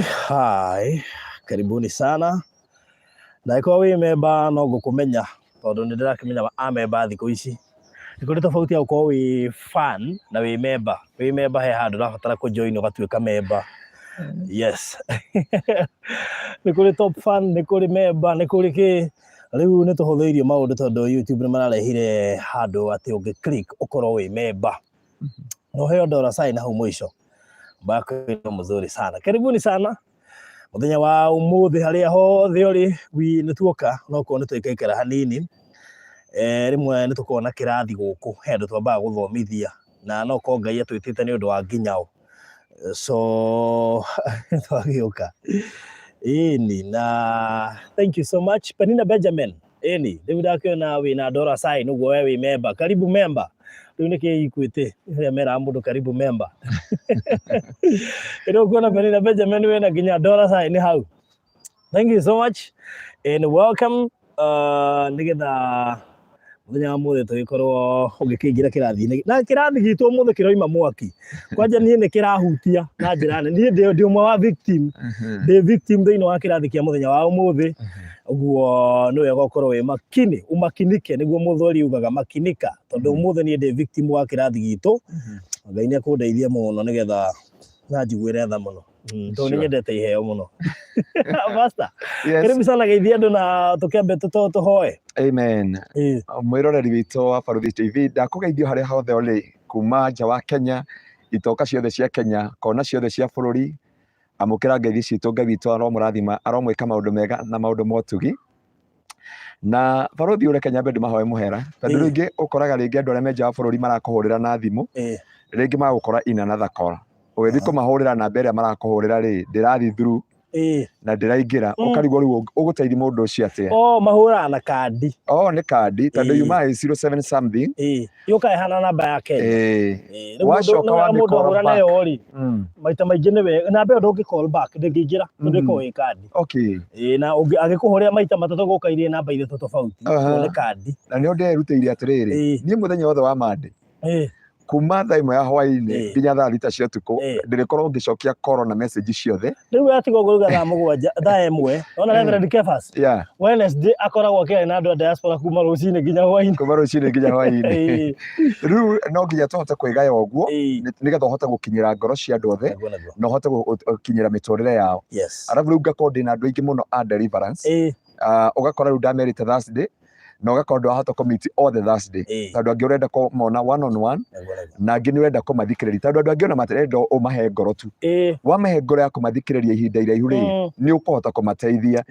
Hi, karibuni sana. Na iko wi memba no gukumenya tondu ni ndirakimenya amemba thiku ici. Niko tofauti ya uko wi fan na wi memba. Wi memba he handu rabatara ku join ugatuika memba. Yes. Niko top fan, niko memba, niko ki riu ni tuhuthiirie maundu tondu YouTube ni mararehire handu ati ungi click ukorwo wi memba. No heo $sign hau mwisho. Bako ni mzuri sana. Karibuni sana. Muthenya wa umuthi haria hothe uri ni tuoka no ko ni twikaikara hanini rimwe ni tukona kirathi guku hendu twambaga guthomithia na no ko Ngai atwitite ni undu wa nginyao so twagioka ini na thank you so much Penina Benjamin ini David akiona wina $sign ugo wewe member karibu member riu niki ikwite mera mundu karibu member ino kuona Penina Benjamin wena nginya $sign hau. Thank you so much and welcome nigetha muthenya wa muthe tugikorwo ugikingira kirathi na kirathi gitu muthe kiroima mwaki kwanja nie ni kirahutia na njira nie ndi umwe wa victim the victim thini wa kirathi kia muthenya wa muthe uguo no wega ukorwo wi makini umakinike niguo muthori ugaga makinika tondu muthe nie ndi victim wa kirathi gitu Ngai ni akundeithia muno nigetha na njiguire tha muno tondu nyendete iheo muno basta karibu sana geithia andu na tukiambe tuhoe. Amen. Mwiroreri witu wa Baruthi TV ndakugeithio haria hothe uri kuma nja wa Kenya itoka ciothe cia Kenya kona ciothe cia bururi amukira ngeithi citu Ngai witu aromurathima aromwika maundu mega na maundu motugi na Baruthi uri Kenya bendu mahoe muhera tondu ringi ukoraga ringi andu aria menja wa bururi marakuhurira na thimu ringi magukora ina na thakora ugithi kumahurira na mbere marakuhurira ri ndirathi through na ndiraingira ukarigwo riu uguteithi mundu ucio atia mahura na kandi ni kandi tondu yuma 07 something yuka hana namba yake washoka wa mundu ahura nayo ri maita maingi ni we na mbe ndu call back ndingira ndiko wi kandi na agikuhuria maita matatu gukairie namba ile tofauti ni kandi na ni nderuteirie atiriri ni muthenya wothe wa mande kuma thaa imwe ya hwaini nginya thaa thita cia tuko ndirikorwo ngicokia corona message ciothe riu atigo nguruga thaa mugwanja thaa imwe ona Reverend Kefas Wednesday akoragwo akiri na andu a diaspora kuma rucini nginya hwaini riu no nginya tuhote kwigaya uguo nigetha uhote gukinyira ngoro cia andu othe no uhote gukinyira miturire yao arabu riu ngakorwo ndina andu aingi muno a deliverance ugakora riu ndamerite Thursday no gakondo ahata committee all the Thursday tondu angi urenda ko mona one on one na angi ni urenda ko mathikiriria tondu andu angi ona matirenda umahe ngoro tu wamahe ngoro ya kumathikiriria ihinda iraihu ri ni ukuhota kumateithia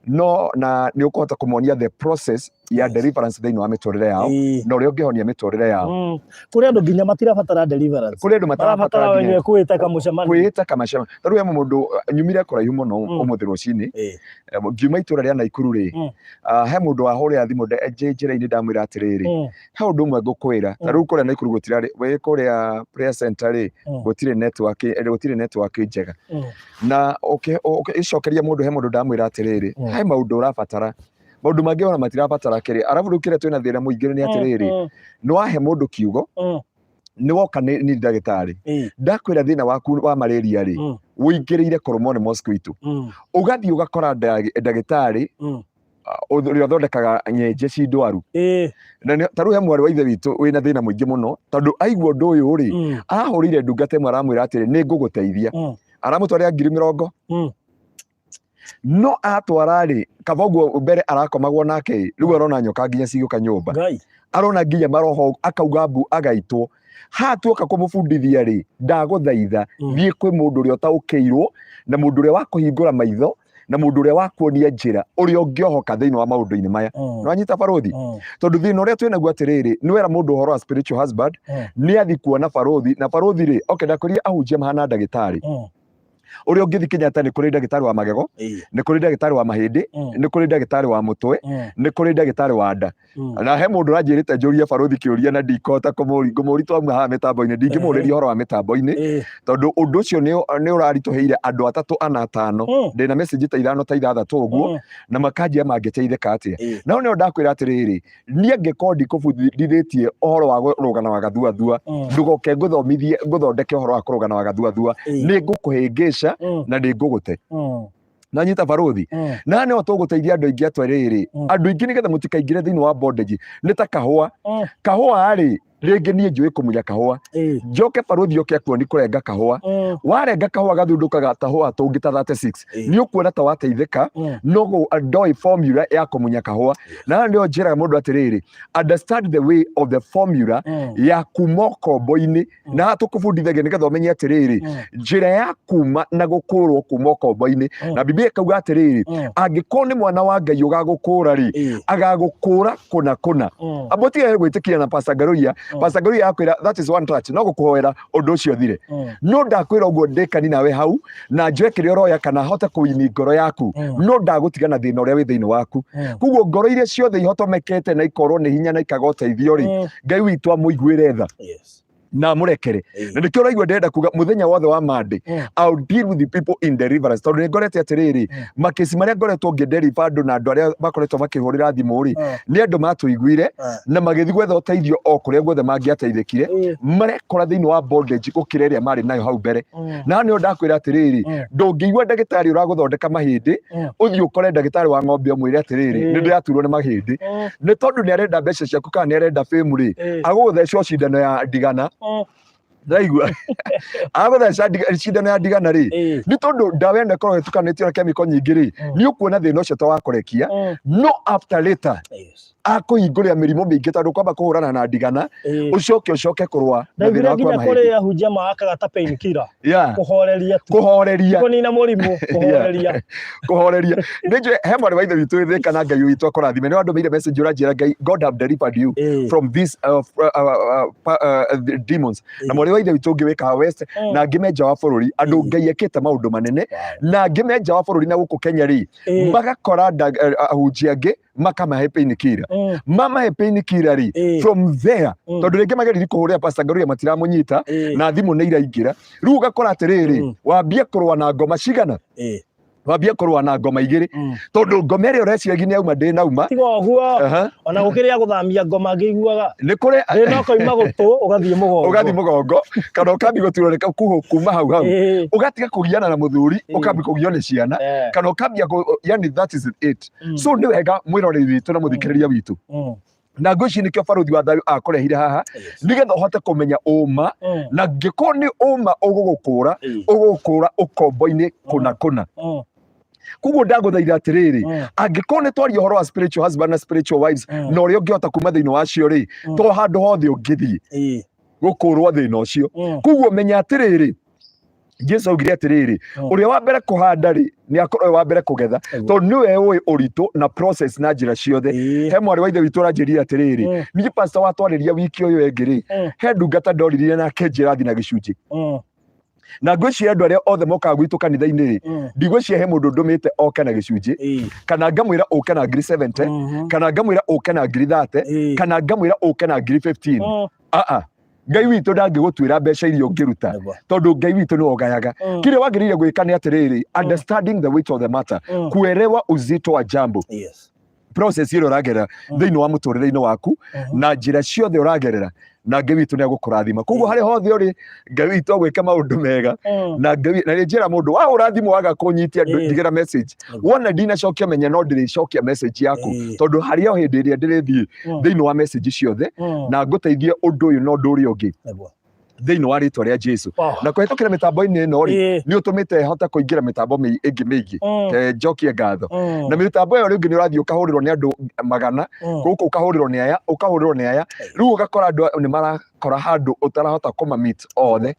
no na ni ukuhota kumonia the process ya deliverance thini wa miturire yao no ri ungihonia miturire yao kuri andu nginya matirabatara deliverance kuri andu matirabatara wenye kuita kamucemani taru ya mundu nyumire kuraihu muno umuthi rucini ngiuma itura ria Naikuru ri he mundu wahuria thimu njira-ini ndamwira atiriri he undu umwe ngukwira na riu kuria Naikuru gutirari we kuria prayer center ri gutire network njega na icokeria mundu he mundu ndamwira atiriri he maundu urabatara maundu mangi ona matirabatara kiri arabu riu kire twina thina muingi ni atiriri ni wahe mundu kiugo ni woka ni ndagitari ndakwira thina waku wa malaria ri uingiriire koromone mosquito ugathi ugakora ndagitari uria thondekaga nyenje ci ndwaru na taru he mwari wa ithe witu wina thina muingi muno tondu aigua undu uyu ri ahurire ndungate mwe aramwira atiri ni nguguteithia aramutwaria 20,000 no atwara ri kavoguo mbere arakomagwo nake riu arona nyoka nginya ciguka nyumba arona nginya maroho akauga mbu agaitwo hatuoka kumubundithia ri ndaguthaitha thie kwi mundu uria utaukiirwo na mundu uria wa kuhingura maitho na mundu uria wa kuonia njira uria ungiohoka thini wa maundu-ini maya no anyita Baruthi tondu thina uria twinaguo atiriri ni wera mundu uhoro wa spiritual husband ni athi kuona Baruthi na Baruthi ri ndakwiria ahunjia mahana ndagitari uria ungithi Kenyatta ni kuri ndagitari wa magego ni kuri ndagitari wa mahindi ni kuri ndagitari wa mutwe ni kuri ndagitari wa nda na he mundu ranjirite njuria Baruthi kiuria na ndikota kumuri twamwe ha mitambo-ini ndingimuriria horo wa mitambo-ini tondu undu ucio ni urarituheire andu 3 ana 5 ndina message ta 5 ta 6 uguo na makanjia mangiteithika atia no ni ndakwira atiriri nie ngekodi kubundithitie uhoro wa rugana wa gathuathua ndugoke nguthomithie nguthondeke uhoro wa kurugana wa gathuathua ni ngukuhingica aca na ndingũgũte na nyita barothi na nĩ o tũgũteithia andũ aingĩ atwerĩrĩ andũ aingĩ nĩgetha mũtikaingĩre thĩinĩ wa bondage nĩ ta kahũa rĩ rĩngĩ niĩ njũĩ kũmunya kahũa njoke barothi oke akuoni kũrenga kahũa warenga kahũa gathundũkaga tahũa tũngĩ ta 36 nĩ ũkuona ta wateithĩka no ndoĩ formula ya kũmunya kahũa na nĩo njĩraga mũndũ atĩrĩrĩ understand the way of the formula ya kuma ũkombo-inĩ na tũkũbundithagia nĩgetha ũmenye atĩrĩrĩ njĩra ya kuma na gũkũrwo kuma ũkombo-inĩ na Biblia ĩkauga atĩrĩrĩ angĩkorwo nĩ mwana wa Ngai ũgagũkũra rĩ agagũkũra kũna mũtigae gwĩtĩkia na Pastor Ngaruia Pastor Ngaruia akwĩra that is one touch no gũkũhoera ũndũ ũcio thire no ndakwĩra ũguo ndĩkani nawe hau na njoe kĩrĩa ũroya kana hote kũini ngoro yaku no ndagũtiga na thĩna ũrĩa wĩ thĩinĩ waku koguo ngoro iria ciothe ihotomekete na ikorwo nĩ hinya na ikaga ũteithio rĩ Ngai witũ amũiguĩre tha na mũrekere na nĩkĩo ũraigua ndĩrenda kuga mũthenya wothe wa Monday I'll deal with the people in deliverance tondũ nĩngorete atĩrĩrĩ makesi marĩa ngoretwo ngĩdeliver andũ na andũ arĩa bakoretwo makĩhũrĩra thimũ rĩ nĩ andũ matũiguire na magĩthiĩ gwetha ũteithio o kũrĩa guothe mangĩateithĩkire marekora thĩinĩ wa bondage gũkĩra ĩrĩa marĩ nayo hau mbere na nĩo ndakwĩra atĩrĩrĩ ndũngĩigua ndagĩtarĩ ũragũthondeka mahĩndĩ ũthiĩ ũkore ndagĩtarĩ wa ng'ombe ũmwĩre atĩrĩrĩ nĩndĩraturwo nĩ mahĩndĩ nĩ tondũ nĩ arenda mbeca ciaku kana nĩ arenda fame rĩ agũgũthecwo cindano ya ndigana ndaigua agũtheca cindano ya ndigana rĩ nĩ tondũ ndawa ĩno ĩkoragwo ĩtukanĩtio na kemiko nyingĩ rĩ nĩ ũkuona thĩna ũcio ta wakũrekia no after later akũhingũrĩra mĩrimũ mĩingĩ tondũ kwamba kũhũrana na ndigana ũcoke kũrũa na thĩna wa kwa mahĩndĩ kũrĩ ahunjia mahakaga ta pain killer kũhoreria kũnina mũrimũ kũhoreria nĩnjũĩ he mwarĩ wa ithe witũ thĩ kana Ngai witũ akũrathime nĩ andũ meire message ũranjĩra Ngai God have delivered you from these demons na mwarĩ wa ithe witũ ũngĩ wĩkaga West na angĩ me nja wa bũrũri andũ Ngai ekĩte maũndũ manene na angĩ me nja wa bũrũri na gũkũ Kenya rĩ magakora ahunjia angĩ makamahe pain killer mamahe pain killer rĩ from there tondũ rĩngĩ magerirĩ kũhũrĩra Pastor Ngaruia matiramũnyita na thimũ nĩ iraingĩra rĩu ũgakora atĩrĩrĩ wambie kũrũa na ngoma cigana wambie kũrũa na ngoma igĩrĩ tondũ ngoma ĩrĩa ũreciragia nĩ auma ndĩnauma tiga ũguo ona gũkĩrĩa gũthamia ngoma ngĩiguaga nĩ kũrĩ no koima gũtũ ũgathiĩ mũgongo kana ũkambi gũturwo nĩ kuhu kuma hau ũgatiga kũgiana na mũthuri ũkambi kũgio nĩ ciana kana ũkambia yani that is it so nĩ wega mwĩroreri witũ na mũthikĩrĩria witũ na ngwĩci nĩkĩo barothi wa thayũ akũrehire haha nĩgetha ũhote kũmenya ũma na ngĩkorwo nĩ ũma ũgũgũkũra ũkombo-inĩ kũna koguo ndagũthaitha atĩrĩrĩ angĩkorwo nĩ twaria ũhoro wa spiritual husband na spiritual wives na ũrĩa ũngĩhota kuma thĩinĩ wacio rĩ to handũ hothe ũngĩthiĩ gũkũrwo thĩna ũcio koguo menya atĩrĩrĩ Jesu augire atĩrĩrĩ ũrĩa wa mbere kũhanda rĩ nĩ akorwo wa mbere kũgetha tondũ nĩwe ũĩ ũritũ na process na njĩra ciothe he mwarĩ wa ithe witũ ũranjĩrire atĩrĩrĩ niĩ pastor watwarĩria wiki ũyũ ĩngĩ rĩ he ndungata ndoririe nake njĩra thiĩ na gĩcunjĩ na ngwĩciria andũ arĩa othe mokaga gwitũ kanitha-inĩ rĩ ndigwĩciria he mũndũ ndũmĩte oke na gĩcunjĩ kana ngamwĩra ũke na 70 kana ngamwĩra ũke na 30 kana ngamwĩra ũke na 15 Ngai witũ ndangĩgũtuĩra mbeca iria ũngĩruta tondũ Ngai witũ nĩ ogayaga kile wagĩrĩire gwĩka nĩ atĩrĩrĩ understanding the weight of the matter kuelewa uzito wa jambo process ĩrĩa ũragerera thĩinĩ wa mũtũrĩre-inĩ waku na njĩra ciothe ũragerera na Ngai witũ nĩ agũkũrathima koguo harĩ hothe ũrĩ Ngai witũ agwĩka maũndũ mega na Ngai na njĩra mũndũ wa ũrathimũ waga kũnyitia ndigĩra message wona ndinacokia menya no ndĩrĩcokia message yaku tondũ harĩa o hĩndĩ ĩrĩa ndĩrĩthiĩ thĩinĩ wa message ciothe na ngũteithie ũndũ ũyũ na ũndũ ũrĩa ũngĩ thĩinĩ wa rĩtwa rĩa Jesu na kũhetũkĩra mĩtambo-inĩ ĩno rĩ nĩ ũtũmĩte hote kũingĩra mĩtambo ĩngĩ mĩingĩ njokie ngatho na mĩtambo ĩyo rĩngĩ nĩ ũrathiĩ ũkahũrĩrwo nĩ andũ magana gũkũ ũkahũrĩrwo nĩ aya rĩu ũgakora andũ nĩ marakora handũ ũtarahota kũma-meet othe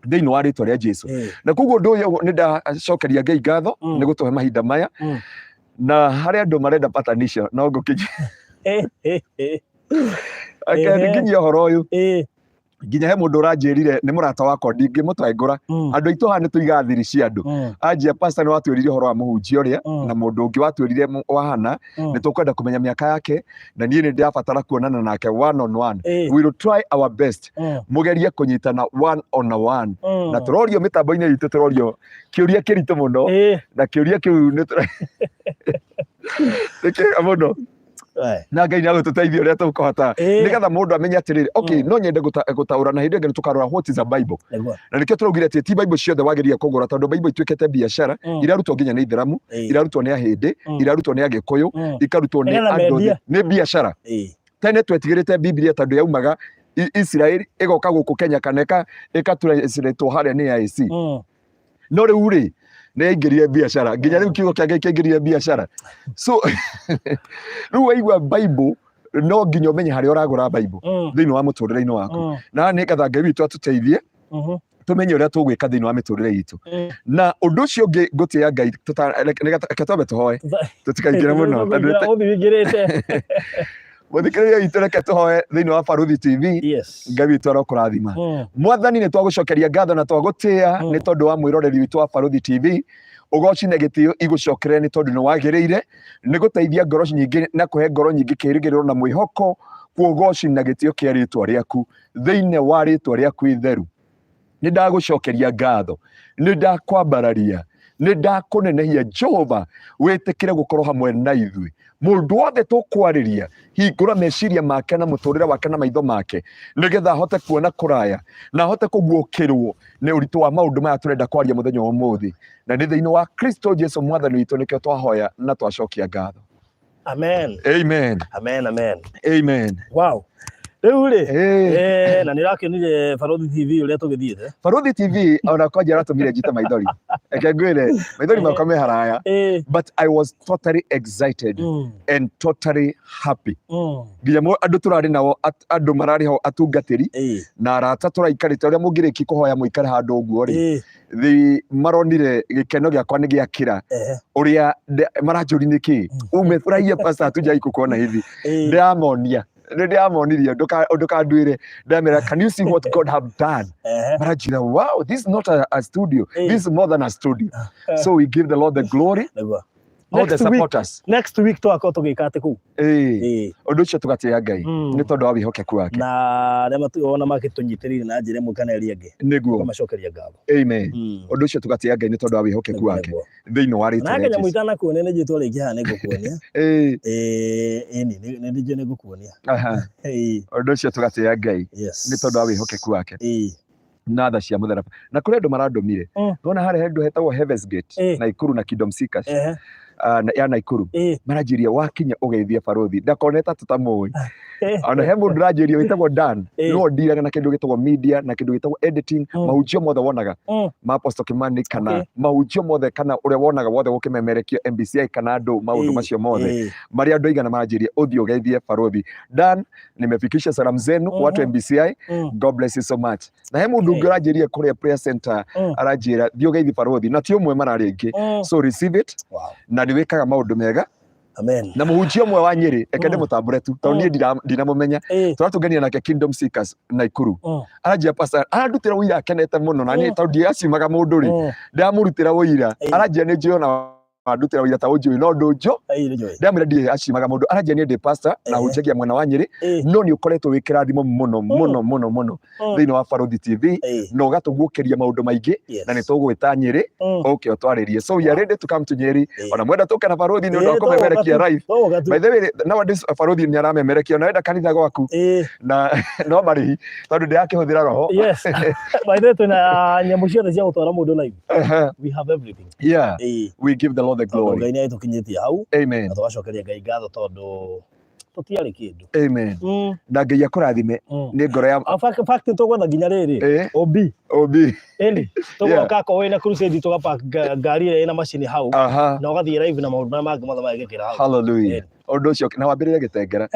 thĩinĩ wa rĩtwa rĩa Jesu na koguo ũndũ ũyũ nĩ ndacokeria Ngai ngatho nĩ gũtũhe mahinda maya na harĩ andũ marenda patanisho no ngũkinyia nginyia ũhoro ũyũ nginya he mũndũ ũranjĩrire nĩ mũrata wakwa ndingĩmũtangũra andũ aitũ haha nĩ tũigaga thiri cia andũ anjia pastor nĩ watwĩrire ũhoro wa mũhunjia ũrĩa na mũndũ ũngĩ watwĩrire wahana nĩ tũkwenda kũmenya mĩaka yake na niĩ nĩ ndĩrabatara kuonana nake one on one we will try our best mũgerie kũnyitana one on one na tũrorio mĩtambo-inĩ itũ tũrorio kĩũria kĩritũ mũno na kĩũria kĩu nĩ kĩega mũno na Ngai nĩagũtũteithia ũrĩa tũkũhota nĩgetha mũndũ amenye atĩrĩrĩ okay no nyende gũtaũra na hĩndĩ ĩngĩ tũkarora what is a Bible na nĩkĩo tũraugire atĩ ti Bible ciothe wagĩrĩire kũgũra tondũ Bible ituĩkĩte biacara irarutwo nginya nĩ Ithĩramu irarutwo nĩ Ahĩndĩ irarutwo nĩ Agĩkũyũ ikarutwo nĩ andũ nĩ biacara tene twetigĩrĩte Biblia tondũ yaumaga Israeli ĩgoka gũkũ Kenya kana ĩgatranslatewo harĩa nĩ AIC no rĩu rĩ nĩaingĩrire biacara nginya rĩu kiugo kĩake kĩingĩrire biacara so rĩu waigua Bible no nginya ũmenye harĩa ũragũra Bible thĩinĩ wa mũtũrĩre-inĩ waku na nĩgetha Ngai witũ atũteithie tumenye ũrĩa tũgwĩka thĩinĩ wa mĩtũrĩre itũ na ũndũ ũcio ũngĩ ngũtĩĩa Ngai reke twambe tũhoe tũtikaingĩre mũno mũthikĩrĩria witũ reke tũhoe thĩinĩ wa Barũthi TV Ngai witũ arokũrathima Mwathani nĩ twagũcokeria ngatho na twagũtĩĩa nĩ tondũ wa mwĩroreri witũ wa Barũthi TV ũgoci na gĩtĩo igũcokere nĩ tondũ nĩ wagĩrĩire nĩ gũteithia ngoro nyingĩ na kũhe ngoro nyingĩ kĩĩrĩgĩrĩro na mwĩhoko kuogoci na gĩtĩo kĩa rĩtwa rĩaku thĩinĩ wa rĩtwa rĩaku itheru nĩ ndagũcokeria ngatho nĩ ndakwambararia nĩ ndakũnenehia Jehova wĩtĩkĩre gũkorwo hamwe na ithuĩ mũndũ wothe tũkwarĩria hingũra meciria make na mũtũrĩre wake na maitho make nĩgetha ahote kuona kũraya na ahote kũguũkĩrwo nĩ ũritũ wa maũndũ maya tũrenda kwaria mũthenya wa ũmũthĩ na nĩ thĩinĩ wa Kristo Jesu mwathani witũ nĩkĩo twahoya na twacokia ngatho amen amen amen amen amen wow rĩu rĩ na nĩrakĩonire Barũthi TV ũrĩa tũgĩthiĩte Barũthi TV ona kwanja aratũmire njite maithori eke ngwĩre maithori makwa me haraya but I was totally excited and totally happy nginya andũ tũrarĩ nao andũ mararĩ ho atungatĩri na arata tũraikarĩte ũrĩa mũngĩrĩki kũhoya mũikare handũ ũguo rĩ maronire gĩkeno gĩakwa nĩ gĩakĩra ũrĩa maranjũri nĩkĩ umefurahia pastor hatujai kukuona hivi ndĩramonia ndĩramonirie ndũkanduĩre ndamera can you see what God have done marajira wow this is not a studio this is more than a studio so we give the Lord the glory all the supporters next week twakorwo tũgĩka atĩ kũu ũndũ ũcio tũgatĩĩa Ngai nĩ tondũ wa wĩhokeku wake na arĩa matũona makĩtũnyitĩrĩire na njĩra ĩmwe kana ĩrĩa ĩngĩ nĩguo tũmacokeria ngatho amen ũndũ ũcio tũgatĩĩa Ngai nĩ tondũ wa wĩhokeku wake thĩinĩ wa rĩtwa rĩake na nyamũ itanakuonia nĩ njĩtwo rĩngĩ haha nĩngũkuonia nĩ ndije nĩngũkuonia ũndũ ũcio tũgatĩĩa Ngai nĩ tondũ wa wĩhokeku wake na tha cia mũtharaba na kũrĩ andũ marandũmire wona harĩa handũ hetagwo Heavens Gate Naikuru na Kingdom Seekers ya Naikuru maranjĩria wakinya ũgeithie Barũthi ndakoneta tũtamũĩ ona he mũndũ ũranjĩria wĩtagwo Dan no ndiraga na kĩndũ gĩtagwo media na kĩndũ gĩtagwo editing mahunjio mothe wonaga ma Apostle Kimani kana mahunjio mothe kana ũrĩa wonaga wothe gũkĩmemerekio MBCI kana andũ maũndũ macio mothe marĩa andũ aigana maranjĩria ũthiĩ ũgeithie Barũthi Dan nimefikisha salamu zenu watu MBCI God bless you so much na he mũndũ ũngĩ ũranjĩria kũrĩa prayer center aranjĩra thiĩ ũgeithie Barũthi na ti ũmwe mararĩ ingĩ so receive it na nĩwĩkaga maũndũ mega amen na mũhunjia ũmwe wa Nyĩrĩ eke ndĩmũtambũre tu tondũ niĩ ndinamũmenya tũratũngania nake Kingdom Seekers Naikuru aranjia pastor arandutĩra ũira akenete mũno na niĩ tondũ ndiacimaga mũndũ rĩ ndamũrutĩra ũira aranjia nĩ njũĩ ona ndutĩra ũira ta ũnjũĩ no ndũnjũ ndamwĩra ndirĩ acimaga mũndũ aranjia niĩ ndĩ pastor na hunjagia mwena wa Nyĩrĩ no nĩ ũkoretwo wĩ kĩrathimo mũno mũno mũno mũno thĩinĩ wa Barũthi TV na ũgatũguũkĩria maũndũ maingĩ na nĩ tũgwĩta Nyĩrĩ ũke ũtwarĩrie so we are ready to come to Nyeri ona mwenda tũke na Barũthi nĩ ũndũ wa kũmemerekia live by the way nowadays Barũthi nĩ aramemerekia na wenda kanitha gwaku na no marĩhi tondũ ndĩrakĩhũthĩra roho yes by the way twĩna nyamũ ciothe cia gũtwara mũndũ live we have everything we give the Lord the glory Ngai nĩ tũkinyĩtie hau amen na tũgacokeria Ngai ngatho tondũ tũtiarĩ kĩndũ amen na Ngai akũrathime nĩ ngoro ya fact tũgwetha nginya rĩrĩ OB ĩni tũgoka ko wĩna crusade tũgapark ngari ĩrĩa ĩna macini hau na ũgathiĩ live na maũndũ mangĩ mothe magĩkĩra hau hallelujah ũndũ ũcio na wambĩrĩria gĩtengera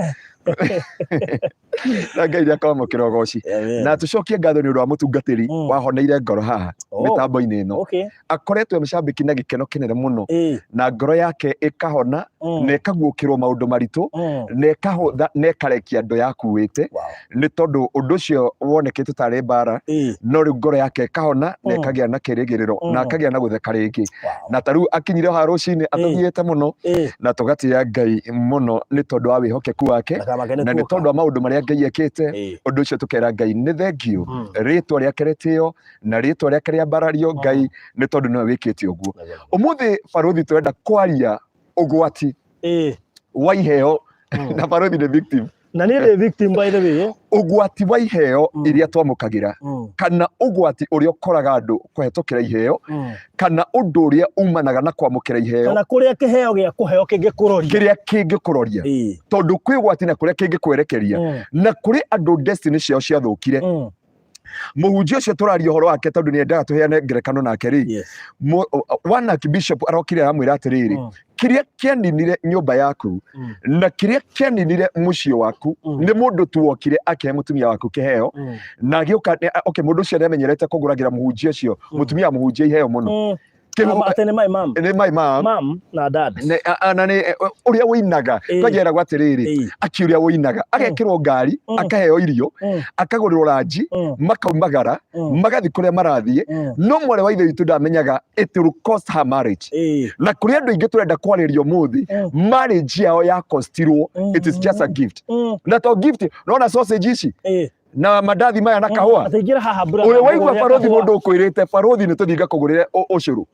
na Ngai nĩakamũkĩra ũgoci na tũcokie ngatho nĩ ũndũ wa mũtungatĩri wahoneire ngoro haha mĩtambo-inĩ ĩno akoretwo mũcambĩki na gĩkeno kĩnene mũno na ngoro yake ĩkahona na ĩkaguũkĩrwo maũndũ maritũ na ĩkahũtha na ĩkarekia andũ yakuĩte nĩ tondũ ũndũ ũcio wonekete tarĩ mbara no rĩu ngoro yake ĩkahona na ĩkagĩa na kĩrĩgĩrĩro na akagĩa na gũtheka rĩngĩ na tarĩu akinyire haha rũcinĩ atũthiĩte mũno na tũgatĩĩa Ngai mũno nĩ tondũ wa wĩhokeku wake na nĩ tondũ wa maũndũ marĩa Ngai ekĩte ũndũ ũcio tũkera Ngai nĩ thengio rĩtwa rĩake rĩtĩo na rĩtwa rĩake rĩambarario Ngai nĩ tondũ nĩwe wĩkĩte ũguo ũmũthĩ Barũthi twenda kwaria ũgwati wa iheo na barothi nĩ victim. Na nĩ ndĩ victim by the way. Ũgwati wa iheo iria twamũkagĩra kana ũgwati ũrĩa ũkoraga andũ kũhetũkĩra iheo kana ũndũ ũrĩa umanaga na kwamũkĩra iheo kana kũrĩa kĩheo gĩa kũheo kĩngĩkũroria kĩrĩa kĩngĩkũroria tondũ kwĩ ũgwati na kũrĩa kĩngĩkwerekeria na kũrĩ andũ destiny ciao ciathũkire. Mũhunjia ũcio tũraria ũhoro wake tondũ nĩendaga tũheane ngerekano nake rĩ, wana Bishop arokire amwĩra atĩrĩrĩ, kĩrĩa kĩaninire nyũmba yaku na kĩrĩa kĩaninire mũciĩ waku nĩ mũndũ tu wokire akĩhe mũtumia waku kĩheo na agĩũka mũndũ ũcio nĩamenyerete kũgũragĩra mũhunjia ũcio mũtumia wa mũhunjia iheo mũno. Nĩ my mom na dad na nĩ ũrĩa wĩinaga kwajera gwa atĩrĩrĩ akiuria wĩinaga agekĩrwo ngari akaheo irio akagũrĩrwo ranji makaumagara magathi kũrĩa marathiĩ no mwarĩ wa ithe witũ ndamenyaga it will cost her marriage. Na kũrĩ andũ aingĩ tũrenda kwarĩrio mũthĩ marriage yao ya costirwo it is just a gift na to gift no sausage ici na mandathi maya na kahũa ũrĩa waigua barothi mũndũ ũkwĩrĩte barothi nĩ tũthiĩ ngakũgũrĩre ũcũrũ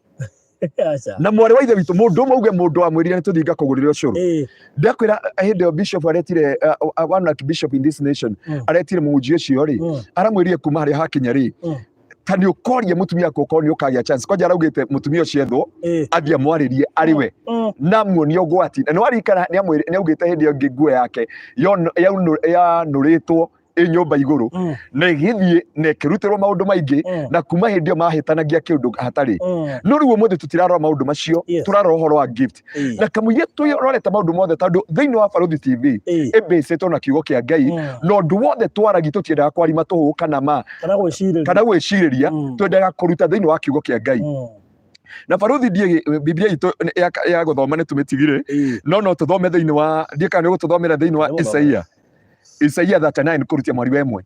na mwarĩ wa ithe witũ mũndũ ũmwe auge mũndũ amwĩrire nĩ tũthiĩ ngakũgũrĩre ũcũrũ. Ndakwĩra hĩndĩ ĩyo Bishop aretire one Bishop in this nation aretire mũhunjia ũcio rĩ aramwĩrire kuma harĩa hakinya rĩ ta nĩ ũkoria mũtumia kũkorwo nĩ ũkagĩa chance kwanja araugĩte mũtumia ũcio ethwo athiĩ amwarĩrie arĩ we na muonia ũgwati na nĩwarikana nĩaugĩte hĩndĩ ĩyo ngĩ nguo yake yanũrĩtwo nyũmba igũrũ na igĩthiĩ na ĩkĩrutĩrwo maũndũ maingĩ na kuma hĩndĩ ĩyo mahĩtanagia kĩũndũ hatarĩ. No rĩu ũmũthĩ tũtirarora maũndũ macio tũrarora ũhoro wa gift na kamũiria tũrorete maũndũ mothe tondũ thĩinĩ wa Barothi TV ĩbĩcĩtwo na kiugo kĩa Ngai na ũndũ wothe twaragi tũtiendaga kwarima tũhũ kana gwĩcirĩria twendaga kũruta thĩinĩ wa kiugo kĩa Ngai. Na Barothi ndiĩ Biblia itũ ya gũthoma nĩ tũmĩtigire no tũthome thĩinĩ wa ndiĩ kana nĩ gũtũthomera thĩinĩ wa Isaiah 39 kurutia mwari wa ĩmwe.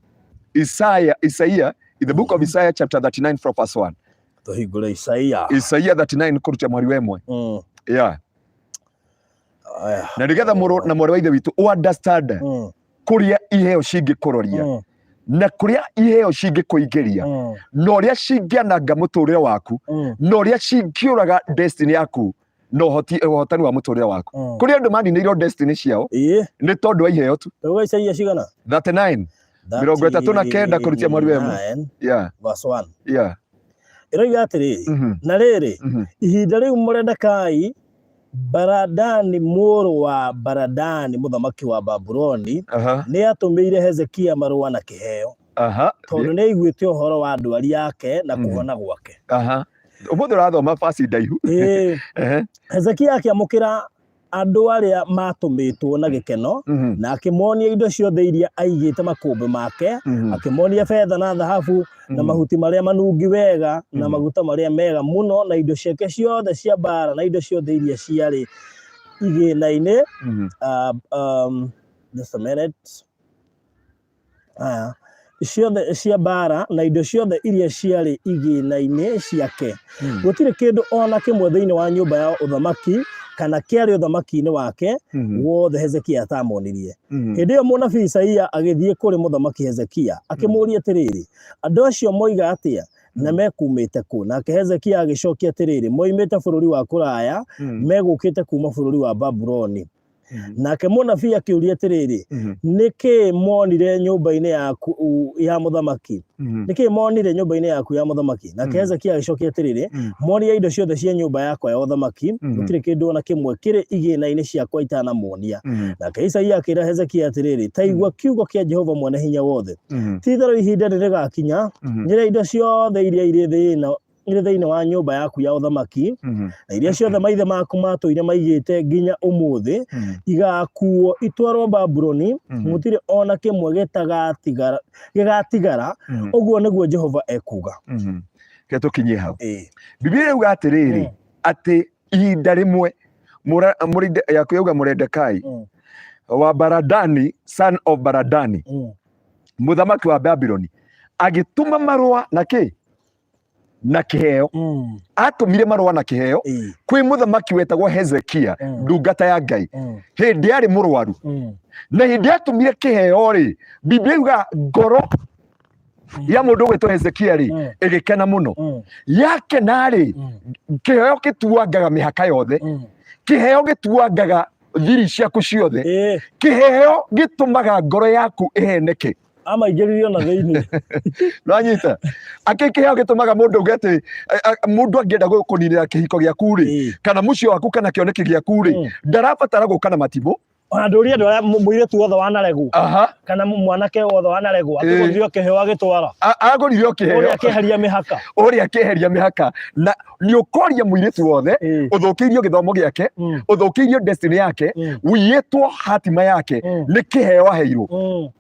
Isaiah in the book of Isaiah chapter 39 from verse 1. Tuhingũre Isaiah 39 kurutia mwari wa ĩmwe. Na nĩgetha mũrũ na mwari wa ithe witũ understand kũrĩa iheo cingĩkũroria na kũrĩa iheo cingĩkũingĩria na ũrĩa cingĩananga mũtũrĩre waku na ũrĩa cingĩũraga destiny yaku no ũhotani wa mũtũrĩre waku. Kũrĩ andũ maninĩirwo destiny ciao nĩ tondũ wa iheo tu. Isaia cigana 39 39 kurutia mwari wa ĩmwe verse 1 ĩroiga atĩrĩrĩ na rĩrĩ ihinda rĩu Moridekaĩ Baladani mũrũ wa Baladani mũthamaki wa Babuloni nĩ atũmĩire Hezekia marũa na kĩheo tondũ nĩ aiguĩte ũhoro wa ndwari yake na kũhona gwake. Ũmũthĩ ũrathoma basi ndaihu. Hezekia akĩamũkĩra andũ arĩa matũmĩtwo na gĩkeno na akĩmonia indo ciothe iria aigĩte makũmbĩ make akĩmonia betha na thahabu na mahuti marĩa manungi wega na maguta marĩa mega mũno na indo ciake ciothe cia mbara na indo ciothe iria ciarĩ igĩĩna-inĩ just a minute ciothe cia mbara na indo ciothe iria ciarĩ igĩĩna-inĩ ciake. Gũtirĩ kĩndũ ona kĩmwe thĩinĩ wa nyũmba ya ũthamaki kana kĩarĩ ũthamaki-inĩ wake wothe Hezekia atamonirie. Hĩndĩ ĩyo mũnabii Isaia agĩthiĩ kũrĩ mũthamaki Hezekia akĩmũũria atĩrĩrĩ, andũ acio moiga atĩa na mekumĩte kũ? Nake Hezekia agĩcokia atĩrĩrĩ, moimĩte bũrũri wa kũraya megũkĩte kuma bũrũri wa Babuloni. Nake mũnabii akĩũria atĩrĩrĩ, nĩkĩ monire nyũmba-inĩ yaku ya mũthamaki? Nĩkĩ monire nyũmba-inĩ yaku ya mũthamaki? Nake Hezekia agĩcokia atĩrĩrĩ, monia indo ciothe cia nyũmba yakwa ya ũthamaki, gũtirĩ kĩndũ ona kĩmwe kĩrĩ igĩĩna-inĩ ciakwa itanamonia. Nake Isaia akĩĩra Hezekia atĩrĩrĩ, ta igua kiugo kĩa Jehova Mwene-Hinya-Wothe, ti-itherũ ihinda nĩrĩgakinya rĩrĩa indo ciothe iria irĩ thĩinĩ wa nyũmba yaku ya ũthamaki na iria ciothe maithe maku matũire maigĩte nginya ũmũthĩ igakuo itwarwo Babuloni, gũtirĩ ona kĩmwe gĩgatigara. Ũguo nĩguo Jehova ekuga. Tũkinyie hau. Biblia yauga atĩrĩrĩ atĩ ihinda rĩmwe yaku yauga Moridekaĩ wa Baladani son of Baladani mũthamaki wa Babuloni agĩtũma marũa na kĩ na kĩheo. Atũmire marũa na kĩheo kwĩ mũthamaki wetagwo Hezekia ndungata ya Ngai hĩndĩ arĩ mũrwaru na hĩndĩ atũmire kĩheo rĩ Biblia yuga ngoro ya mũndũ wetwo Hezekia rĩ ĩgĩkena mũno. Yakena rĩ kĩheo gĩtuangaga mĩhaka yothe, kĩheo gĩtuangaga thiri ciaku ciothe kiheo gitumaga ngoro yaku iheneke ama igeririo na thiini Nanyita akikiheo gitumaga mundu ugete mundu angienda gukuninira kihiko giaku ri kana mucio waku kana kioneki giaku ri ndarabatara guka na matimu anduria ndu muiretu wothe wanaregwo kana mwanake wothe wanaregwo atiguthio kiheo agitwara aguririo kiheo uria akiheria mihaka na ni ukoria muiretu wothe uthukiirio githomo giake uthukiirio destiny yake wiyetwo hatima yake ni kiheo aheirwo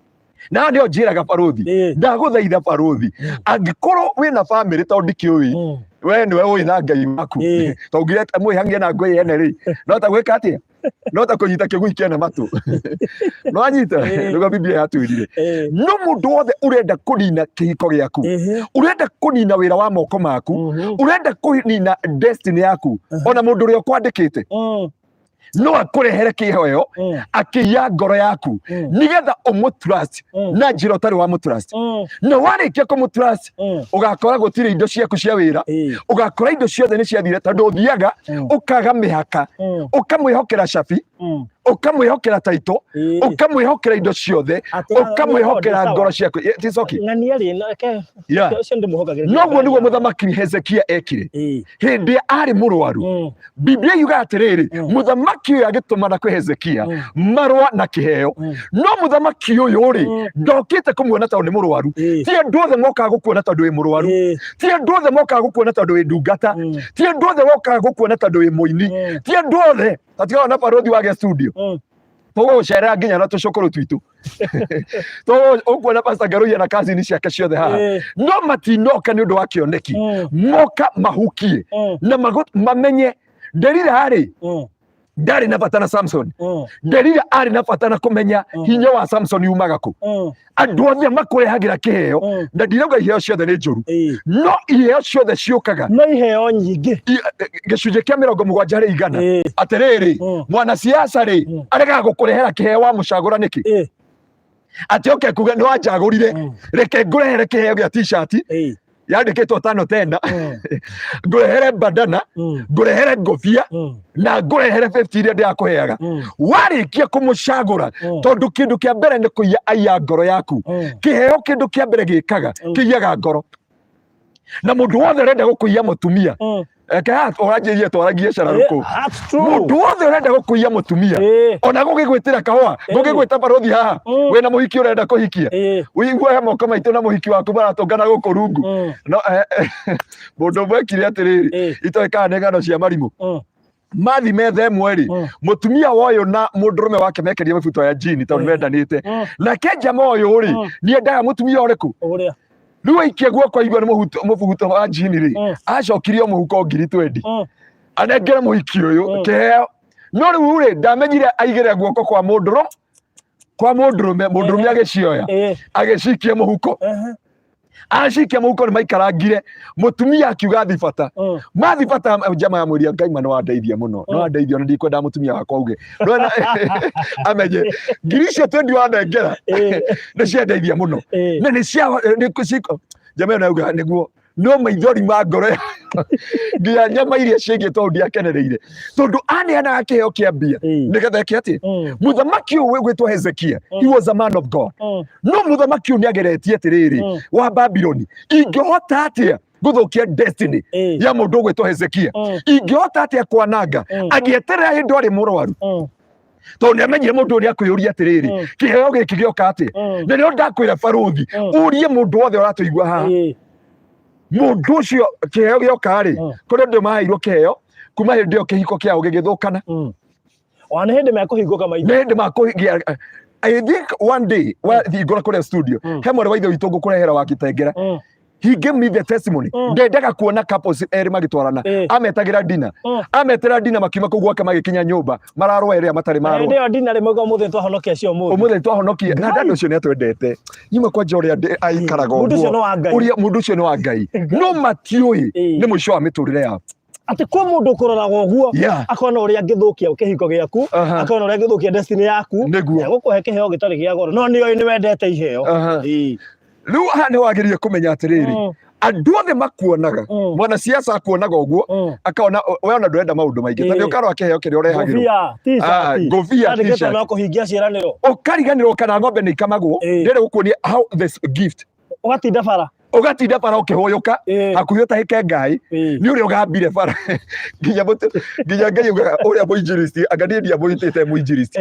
na ndio njiraga baruthi ndaguthaitha baruthi angikorwo wina family to ndikiui we niwe wina ngai waku tongire mwihangie na ngui ene ri no ta gwika atia no ta kunyita kigui kiene matu no anyita nduga biblia yatwirire no mundu wothe urenda kunina kihiko giaku urenda kunina wira wa moko maku urenda kunina destiny yaku ona mundu uri kwandikite no akurehere kiheo akiya ngoro yaku nigetha umutrust na njira utari wa mutrust no warikia kumutrust ugakora gutire indo ciaku cia wira ugakora indo ciothe ni ciathire tondu uthiaga ukaga mihaka ukamwihokera shafi ukamwihokera taito ukamwihokera indo ciothe ukamwihokera ngoro ciaku ticoki ngani ari cio ndimuhokagire noguo niguo muthamaki Hezekia ekire hindi ari murwaru Biblia yuga atiriri muthamaki uyu agitumana kwi Hezekia marwa na kiheo no muthamaki uyu ri ndokite kumuona tondu ni murwaru ti andu othe mokaga gukuona tondu wi murwaru ti andu othe mokaga gukuona tondu wi ndungata ti andu othe mokaga gukuona tondu wi muini ti andu othe tatigana na barothi wage studio togo shara nginya na tucukuru twitu togo ukuona Pastor Garuya na kazi ni ciake ciothe haha no matinoka ni undu wa kioneki moka mahukie na mamenye Delila hari ndari na bata na Samson Delila ari na bata na kumenya hinya wa Samson yumaga ku andu othe makurehagira kiheo na ndirauga iheo ciothe ni njuru no iheo ciothe ciukaga no iheo nyingi gicunje kia 70 atiriri mwana siasa ri arega gukurehera kiheo wa mucagura niki ati oke kuga no ajagurire reke ngurehere kiheo gia t-shirt yandikitwo tano tenda ngurehere bandana ngurehere ngofia na ngurehere 50 iria ndiakuheaga warikia kumucagura tondu kindu kia mbere ni kuiya aya ngoro yaku kiheo kindu kia mbere gikaga kiyaga ngoro na mundu wothe renda gukuiya mutumia eka oranjirie twaragie cararuko mundu wothe urenda gukuiya mutumia ona gugigwitira kahwa gugigwita barothi haha wena muhiki urenda kuhikia uigua he moko maitu na muhiki waku baratongana guku rungu no mundu mwekire atiriri itoeka negano cia marimu mathi methe mweri mutumia woyo na mundurume wake mekerie mabuto ya jini tondu mendanite na kenja moyo ri ni endaga mutumia uriku uria riu aikia guoko igwa ni mubuto wa jini ri acokirio muhuko ngiri 20 anengere muhiki uyu kiheo no riu ri ndamenyire aigire guoko kwa mundurume agicioya agicikia muhuko acikia muhuko ni maikarangire mutumia akiuga thibata mathibata jama ya mwiri Ngai no andeithia muno no andeithia na ndikwenda mutumia wakwa uge no amenye ngiri cio 20 wanengera ni ciandeithia muno na ni cia ciko jama na uga niguo no maithori ma ngoro nginya nyama iria ciĩgie tondu ndiakenereire tondu aneanaga kiheo kia mbia nigetha eke ati muthamaki uyu wigwitwo Hezekia he was a man of God no muthamaki uyu niageretie atiriri wa Babyloni ingihota atia guthukia destiny ya mundu ugwitwo Hezekia ingihota atia kwananga agieterera hindu ari murwaru tondu niamenyire mundu uyu niakwiyuria atiriri kiheo giki gioka ati na nio ndakwira baruthi urie mundu wothe uratuigua haha mundu ucio kiheo gioka ri kuri ndio mahairwo kiheo kuma hindi io kihiko kiao gigithukana wana hindi makuhinguka maitho hindi makuhingia I think one day wa thigora kuri studio he mwari wa ithe witu ngukurehera wa kitengera he gave me the testimony ndendaga kuona couples eri magitwarana ametagira dina ametera dina makiuma kugwaka magikinya nyumba mararwa eri amatari marwa ndio dina le moga muthe twahonokia cio muthe twahonokia na ndandu cio ni twendete nyuma kwa Joria aikaraga uria mundu ucio ni wa Ngai no matiui ni muico wa miturire yao ati kwa mundu kuroraga uguo akona uria ngithukia kihiko giaku akona uria ngithukia destiny yaku gukuhe kiheo gitari gia goro no ni wendete iheo riu aha ni wagirie kumenya atiriri Andũ othe makuonaga mwana siasa akuonaga ũguo akaona we ona ndũrenda maũndũ maingĩ tondũ ũkarwo akĩheo kĩrĩa ũrehagĩrwo ngũbia t-shirt no kũhingia ciĩranĩro ũkariganĩrwo kana ng'ombe nĩ ikamagwo rĩrĩ gũkuonia how this gift ugatinda bara ukihuyuka hakuhi utahike ngai ni uri ugambire bara nginya ngai ugaga uria muinjiristi anga ndia muitite muinjiristi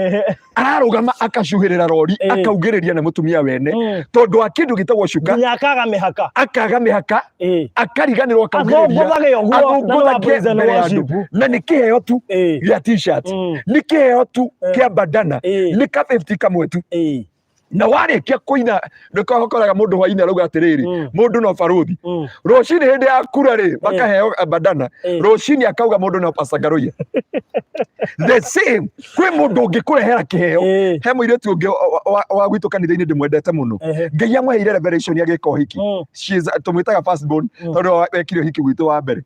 ararugama akacuhirira rori akaugiriria na mutumia wene tondu akindu gitagwo cuka nginya akaga mihaka akariganirwo akaugiriria na ni kiheo tu gya t-shirt ni kiheo tu kia bandana ni ka 50 kamwe tu na warikia kuina ndikohokoraga mundu hwaini aruga atiriri mundu no baruthi rucini hindi ya kura ri makaheo bandana rucini akauga mundu no pasangaruya the same kwi mundu ungikurehera kiheo he muiretu ungi wa gwitu kanitha-ini ndimwendete muno ngai amweheire revelation ya gika uhiki tumwitaga first born tondu wekire uhiki gwitu wa mbere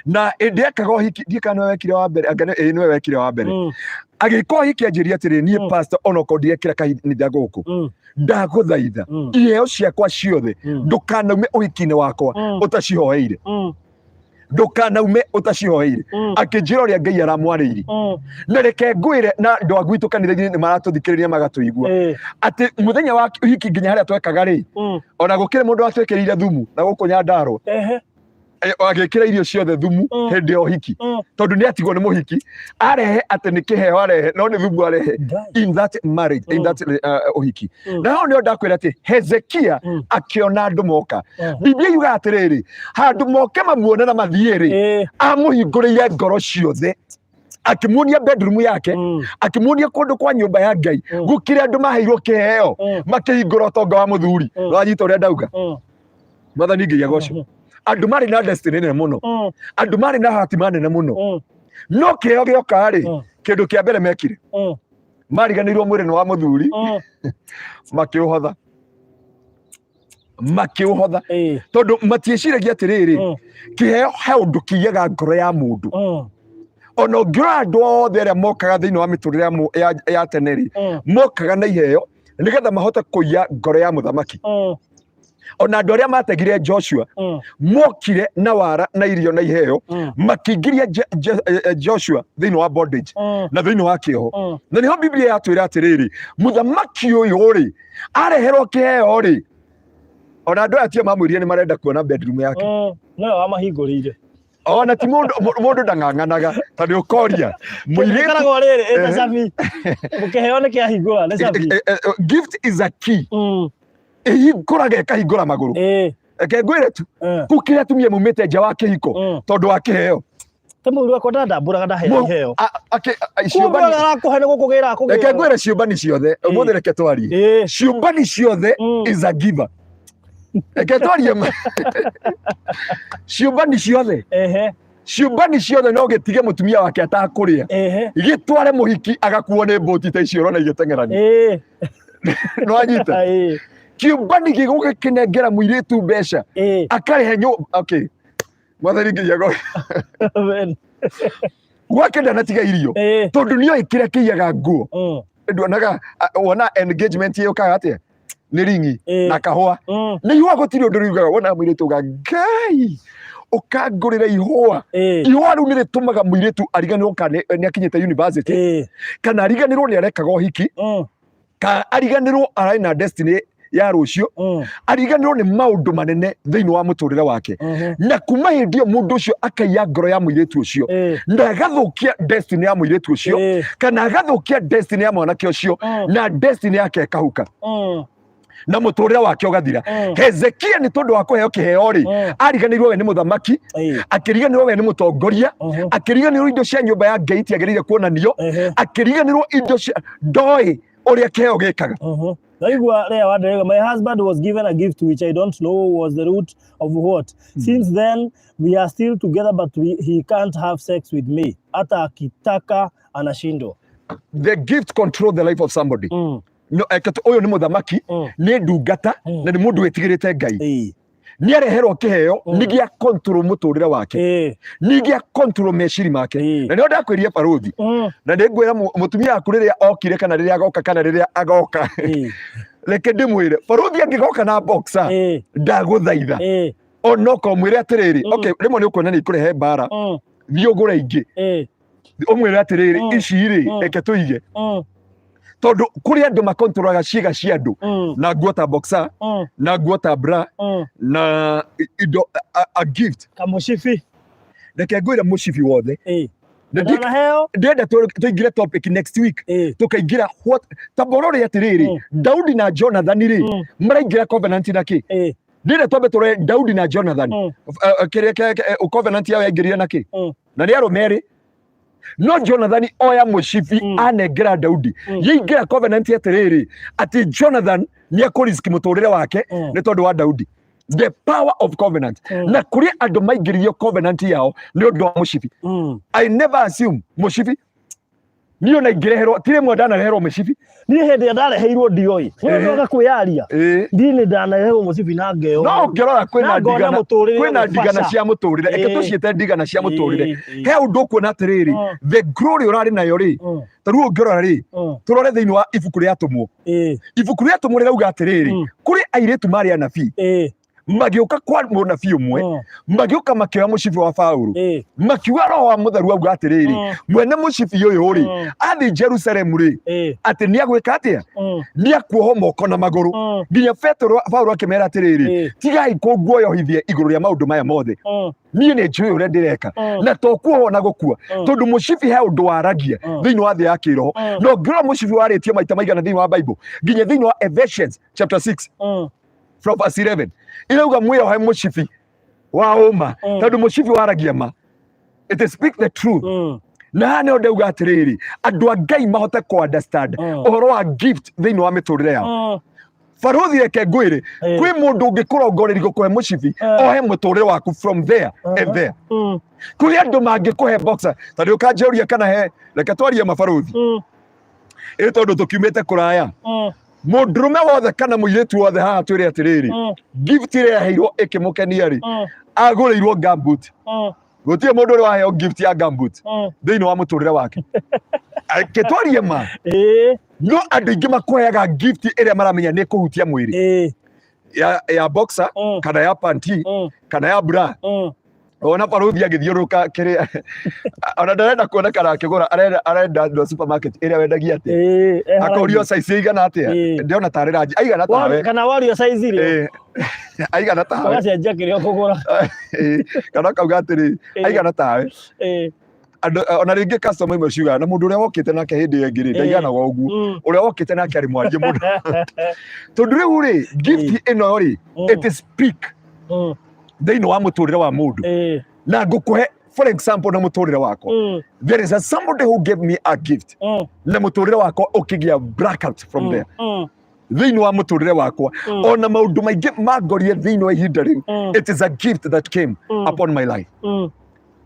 na ndekaga uhiki ndikana wekire wa mbere anga niwe wekire wa mbere agiko hiki anjiria atiri nie pastor onoko ndiekira kanitha guku ndaguthaitha iheo ciakwa ciothe ndukanaume uhiki-ini wakwa utacihoeire ndukanaume utacihoeire akinjira uria ngai aramwarĩirie na reke ngwire na andu agwitu kanitha-ini ni maratuthikiriria magatuigua ati muthenya wa uhiki nginya haria twekaga ri ona gukire mundu atwekerire thumu na guku Nyandarua agikira irio ciothe thumu hindi ya uhiki tondu ni atigwo ni muhiki arehe ati ni kiheo arehe no ni thumu arehe in that marriage in that uhiki na no ndio ndakwira ati Hezekia akiona andu moka Biblia yuga atiriri handu moke mamuone na mathiiri amuhinguriire ngoro ciothe akimuonia bedroom yake akimuonia kundu kwa nyumba ya Ngai gukire andu maheirwo kiheo makihingura utonga wa muthuri wanyita uria ndauga mwathani Ngai agocwo andu mari na destiny nene muno andu mari na hatima nene muno no kiheo gioka ri kindu kia mbere mekire mariganirwo mwiri ni wa muthuri makiuhotha tondu matieciragia atiriri kiheo he undu kiyaga ngoro ya mundu ona ngira andu othe aria mokaga thiini wa miturire ya teneri mokaga na iheo nigetha mahote kuiya ngoro ya muthamaki ona andu aria mategire Joshua mokire na wara na irio na iheo makingiria Joshua thiini wa bondage na thiini wa kioho na niho Biblia yatwira atiriri muthamaki uyu ri areherwo kiheo ri ona andu atia mamwiririe ni marenda kuona bedroom yake no amahingurire ona ti mundu ndang'ang'anaga tani ukoria muiritu karago riri eta safi mukiheo ni kiahingura ni safi gift is a key ihinguraga ikahingura maguru eke ngwire tu kukiria tumie mumite nja wa kihiko tondu wa kiheo tamu rwa konda ndamburaga ndaheo ciumbani arakuhe ni gukugira eke ngwire ciumbani ciothe umuthi reke twarie ciumbani ciothe is a giver eke twarie ciumbani ciothe ciumbani ciothe no gitige mutumia wake atakuria gitware muhiki agakuo ni mboti ta icio rona igiteng'erania no anyita kiumbani giguke kinengera muiritu mbeca akarehe okay mwathani ngiyago gwake ndanatiga irio tondu nio ikire kiyaga nguo nduonaga wona engagement iyo kaga atia ni ringi na kahua ni yuwa gutiri undu riugaga wona muiritu ga Ngai ukangurira ihua riu ni ritumaga muiritu ariganirwo kana ni akinyite university kana ariganirwo ni arekaga uhiki ka ariganirwo arai na destiny ya rucio ariganirwo ni maundu manene thiini wa muturire wake na kuma hindi mundu ucio akaiya ngoro ya muiritu ucio na agathukia destiny ya muiritu ucio kana agathukia destiny ya mwanake ucio na destiny yake ikahuka na muturire wake ugathira Hezekia ni tondu wa kuheo kiheo ri ariganirwo we ni muthamaki akiriganirwo we ni mutongoria akiriganirwo indo cia nyumba ya Ngai tiagirire kuonanio akiriganirwo indo cia ndoi uria kiheo gikaga my husband was given a gift which I don't know was the root of what. Since then we are still together but he can't have sex with me. Hata akitaka anashindwa. The gift control the life of somebody. No, uyu ni muthamaki ni ndungata na ni mundu wetigirite Ngai. ni areherwo kiheo nigia control muturire wake nigia control meciri make na ndio ndakwiria baruthi na ndingwira mutumia aku riria okire kana riria agoka kana riria agoka reke ndimwire baruthi angigoka na boxer ndaguthaitha onoko mwire atiriri okay rimwe ni ukuona ni kurehe bara thio gura ingi umwire atiriri ici ri reke tuige tondu kuri andu makontrolaga ciiga cia andu na nguota boxer na nguota bra na indo a gift kamucibi reke ngwira mucibi wothe ndenda tuingire topic next week tukaingira what taborore atiriri Daudi na Jonathan ri maraingira covenant na ki ndenda twambe tore Daudi na Jonathan kiria covenant yao yaingiria na ki na ni aromeri no Jonathan oya mucibi anengera Daudi yingira covenant atiriri ati Jonathan ni akuriski muturire wake ni tondu wa Daudi the power of covenant na kuri andu maingiririo covenant yao ni undu wa mucibi I never assume mucibi niyo na ingireherwo tire mwe ndanareherwo mucibi ni hindi ndareheirwo ndioi ndoga kwiyaria ndini ndanareherwo mucibi na ngeo no ngirora kwina ndigana cia muturire eke tuciete ndigana cia muturire he undu kuona atiriri the glory urari nayo ri taru ngirora ri turore thiini wa ibuku ria atumwo ibuku ria atumwo rirauga atiriri kuri airetu mari anabii magiuka kwa munabii umwe magiuka makioya mucibi wa Paulo makiuga roho wa mutheru auga atiriri mwene mucibi uyu ri athi Jerusalem ri ati ni agwika atia ni akuoho moko na maguru nginya Paulo akimera atiriri tigai kunguoyohithie iguru ria maundu maya mothe niĩ nĩ njũĩ ũrĩa ndĩreka na to kuohwo na gũkua tondũ mũcibi he ũndũ waragia thĩinĩ wa thĩ ya kĩroho no ngĩrora mũcibi warĩtio maita maigana thĩinĩ wa Bible nginya thĩinĩ wa Ephesians chapter 6 from verse 11 irauga mwĩohe mũcibi wa ũma tondũ mũcibi waragia ma it speak the truth na nĩ ndauga atĩrĩrĩ andũ a Ngai mahote ku understand ũhoro wa gift thĩinĩ wa mĩtũrĩre yao baruthi reke ngwĩre kwĩ mũndũ ũngĩkũrongoreria gũkũhe mũcibi ohe mũtũrĩre waku from there and there kũrĩ andũ mangĩkũhe boxer tondũ ũkanjũria kana he reke twarie mabaruthi ĩ tondũ tũkiumĩte kũraya mũndũrũme wothe kana mũirĩtu wothe haha twĩre atĩrĩrĩ gift ĩrĩa yaheirwo ĩkĩmũkenia rĩ agũrĩirwo gumboot gũtirĩ mũndũ ũrĩ waheo gift ya gumboot thĩinĩ wa mũtũrĩre wake kĩtwarie ma no andũ aingĩ makũheaga gift ĩrĩa maramenya nĩ kũhutia mwĩrĩ ya boxer kana ya panty kana ya bra ona baruthi agĩthiũrũka kĩrĩa ona ndarenda kuonekana akĩgũra arenda ndo supermarket ĩrĩa wendagia atĩ akorio size igana atĩa ndĩona tarĩ rangi aigana tawe kana wario size ĩrĩa aigana tawe ũgacenjia kĩrĩa ũkũgũra kana kauga atĩrĩ aigana tawe ona rĩngĩ customer imwe ciugaga na mũndũ ũrĩa wokĩte nake hĩndĩ ĩyo ĩngĩ rĩ ndaiganaga ũguo ũrĩa wokĩte nake arĩ mwarie mũno tondũ rĩu rĩ gift ĩno rĩ it speak thĩinĩ wa mũtũrĩre wa mũndũ na ngũkũhe for example na mũtũrĩre wakwa there is somebody who gave me a gift na mũtũrĩre wakwa ũkĩgĩa blackout from there thĩinĩ wa mũtũrĩre wakwa ona maũndũ maingĩ mangorire thĩinĩ wa ihinda rĩu it is a gift that came upon my life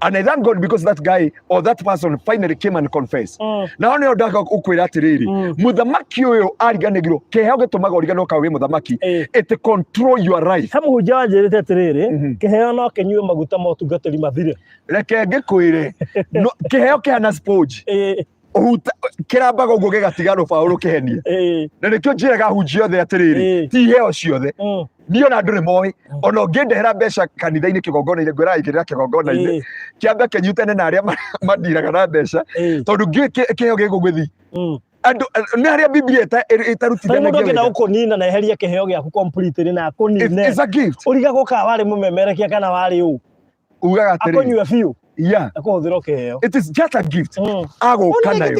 and I thank God because that guy or that person finally came and confessed. Now nĩ ndaga ũkwĩra atĩrĩrĩ mũthamaki ũyũ ariganĩgirwo kĩheo gĩtũmaga ũriganĩrwo kawe mũthamaki it control your life. He mũhunjia wanjĩrĩte atĩrĩrĩ kĩheo no kĩnyue maguta ma ũtungatĩri mathire. Reke ngĩkwĩre kĩheo kĩhana sponge kĩrambaga ũguo gĩgatigarwo Paulo kĩhenie na nĩkĩo njĩraga ahunjia othe atĩrĩrĩ ti iheo ciothe niĩ ona andũ nĩmoĩ ona ũngĩndehera mbeca kanitha-inĩ kĩgongona-inĩ ngwĩra igĩrĩra kĩgongona-inĩ kĩambe kĩnyitane na arĩa mandiraga na mbeca tondũ kĩheo gĩgũgĩthi andũ nĩ harĩa Biblia ĩtarutithanagia wega mũndũ ũkũnina na eherie kĩheo gĩaku completely na akũnine ũrigagwo kana warĩ mũmemerekia kana warĩ ũ ugaga atĩrĩrĩ akũnyua biũ akuhũthĩra kĩheo it is just a gift agũka nayo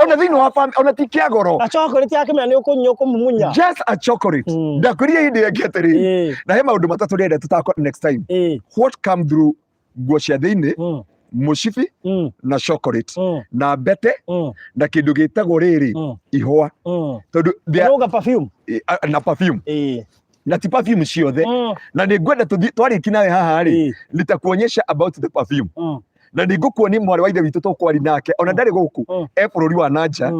ona thĩinĩ wa family ona ti kĩa goro a chocolate yake mena nĩ ũkũnyua ũkũmumunya just a chocolate ndakũria hĩndĩ ĩngĩ atĩrĩrĩ na he maũndũ matatũ rĩenda tũtakora next time what come through nguo cia thĩinĩ mũcibi na chocolate na mbete na kĩndũ gĩtagwo rĩrĩ ihũa tondũ na perfume na ti perfume ciothe na nĩ ngwenda twarĩki nawe haha rĩ nitakuonyesha about the perfume na nĩ ngũkuonia mwarĩ wa ithe witũ tũkwari nake ona ndarĩ gũkũ bũrũri wa nanja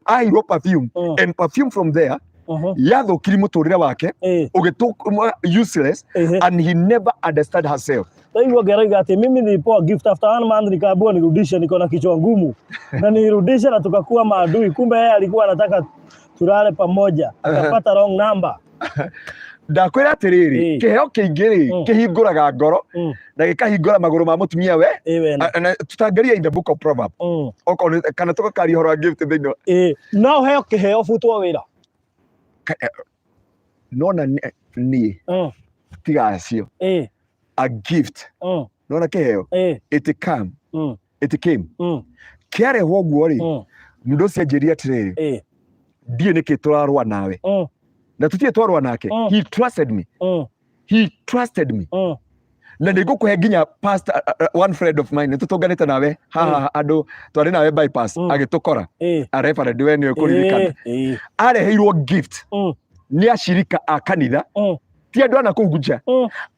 ahirwo perfume and perfume from there yathũkiri mũtũrĩre wake ũgĩtũma useless and he never understood herself. Hivyo geraiga ati mimi nilipewa gift after 1 month nikaambiwa nirudishe, niko na kichwa ngumu na nirudishe na tukakuwa maadui, kumbe yeye alikuwa anataka tulale pamoja, akapata wrong number. Ndakwĩra atĩrĩrĩ, kĩheo kĩingĩ kĩhingũraga ngoro na gĩkahingũra magũrũ ma mũtumia we. Tũtangeria in the book of Proverbs kana tũgakaria ũhoro wa gift thĩinĩ. No heo kĩheo futwo wĩra nona niĩ tiga acio a gift nona kĩheo it came kĩarehwo ũguo rĩ, mũndũ ũcio anjĩrire atĩrĩrĩ, ndiĩ nĩkĩ tũrarũa nawe na tũtirĩ twarũa nake. He trusted me, na nĩngũkũhe nginya past one friend of mine nĩtũtũnganĩte nawe haha andũ twarĩ nawe bypass agĩtũkora Reverend we nĩwe kũririkana areheirwo gift nĩ acirika a kanitha, ti andũ ana kũu nja,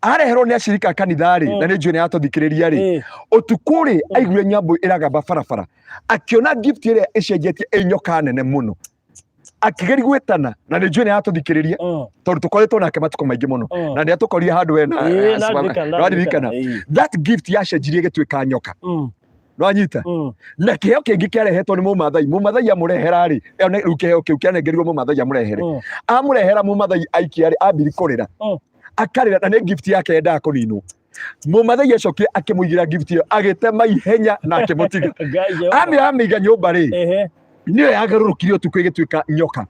areherwo nĩ acirika a kanitha rĩ, na nĩ njũĩ nĩ atũthikĩrĩria rĩ, ũtukũ rĩ aiguire nyambo ĩragamba barabara, akĩona gift ĩrĩa ĩcenjetie ĩ nyoka nene mũno, akĩgeri gwĩtana, na nĩ njũĩ nĩ atũthikĩrĩria tondũ tũkoretwo nake matukũ maingĩ mũno na nĩ atũkorire handũ we na that gift yacenjirie gĩtuĩka nyoka. No anyita na kĩheo kĩngĩ kĩarehetwo nĩ mũmathai amũrehera rĩ, rĩu kĩheo kĩu kĩanengerirwo mũmathai amũrehere, amũrehera mũmathai aikia rĩ, ambiri kũrĩra akarĩra, na nĩ gift yake yendaga kũninwo. Mũmathai acokire akĩmũigĩra gift ĩyo agĩtema ihenya na akĩmũtiga. Amĩiga nyũmba rĩ, niyo yagarũrũkire ũtukũ ĩgĩtuĩka nyoka.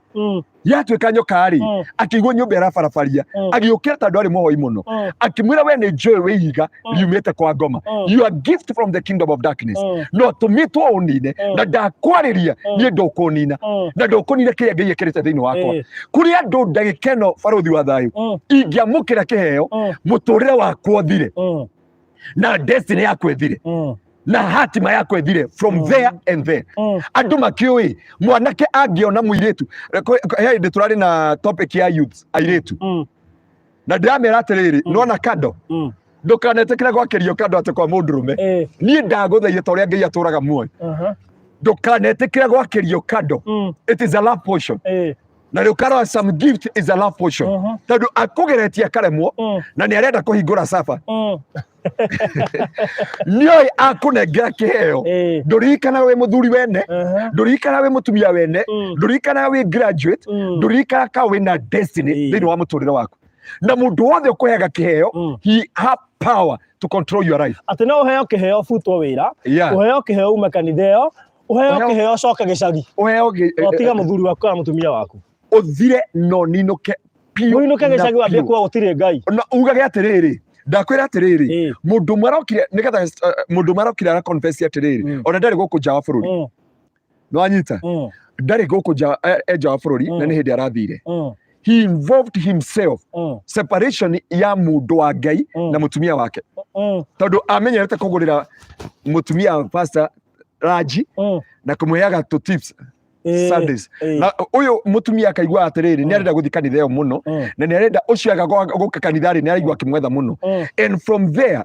Yatuĩka nyoka rĩ, akĩigua nyũmba ĩrabarabaria, agĩũkĩra tondũ arĩ mũhoi mũno, akĩmwĩra we nĩ njũĩ wĩihiga yumĩte kwa ngoma, you are gift from the kingdom of darkness, no tũmĩtwo ũnine na ndakwarĩria niĩ ndũkũnina na ndũkũnina kĩrĩa Ngai ekĩrĩte thĩinĩ wakwa. Kũrĩ andũ ndagĩka ĩno barũthi wa thayũ ingĩamũkĩra kĩheo, mũtũrĩre wakwa ũthire na destiny yakwa ĩthire na hatima yako ethire from there and there. Andũ makĩũĩ mwanake angĩona mũirĩtu, hĩndĩ tũrarĩ na topic ya youth airĩtu, na ndĩramera atĩrĩrĩ, nona kando ndũkanetĩkĩre gwakĩrio kando atĩ kwa mũndũrũme, niĩ ndagũthaitha ta ũrĩa Ngai atũraga muoyo, ndũkanetĩkĩre gwakĩrio kando, it is a love portion. Na rĩu karora some gift is a love portion, tondũ akũgeretie akaremwo na nĩ arenda kũhingũra saba nĩoĩ akũnengera kĩheo. Ndũririkana wĩ mũthuri wene, ndũririkana wĩ mũtumia wene, ndũririkana wĩ graduate, ndũririkana ka wĩna destiny thĩinĩ wa mũtũrĩre waku, na mũndũ wothe ũkũheaga kĩheo he have power to control your life. Atĩ no ũheo kĩheo futwo wĩra, ũheo kĩheo ume kanitha ĩyo, ũheo kĩheo coka gĩcagi, ũtiga mũthuri waku na mũtumia waku ũthire no ninũke piũ, ũinũke gĩcagi wambie kuga gũtirĩ Ngai, na ugage atĩrĩrĩ, ndakwĩra atĩrĩrĩ, mũndũ marokire nĩgetha mũndũ marokire ara confess atĩrĩrĩ, ona ndarĩ gũkũ nja wa bũrũri, no anyita ndarĩ gũkũ nja wa bũrũri na nĩ hĩndĩ arathire, he involved himself separation ya mũndũ wa Ngai na mũtumia wake, tondũ amenyerete kũgũrĩra mũtumia pastor Raji na kũmũheaga tũ tips Sundays. Na ũyũ mũtumia akaigua atĩrĩrĩ, nĩ arenda gũthiĩ kanitha ĩyo mũno na nĩ arenda ũcio gũka kanitha rĩ, nĩ araigua akĩmwetha mũno, and from there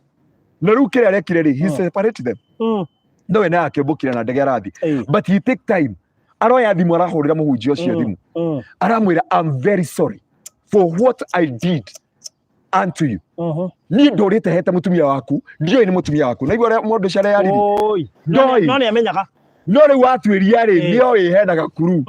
na rĩu kĩrĩa arekire rĩ, he separated them. No we nĩ akĩmbũkire na ndege arathi, but he take time, aroya thimũ arahũrĩra mũhunjia ũcio thimũ, aramwĩra I'm very sorry for what I did unto you. Niĩ ndũrĩte hete mũtumia waku, ndiũĩ nĩ mũtumia waku, na igua mũndũ ũcio areyarire no nĩ amenyaga, no rĩu watuĩria rĩ, nĩoĩ hena gakuru,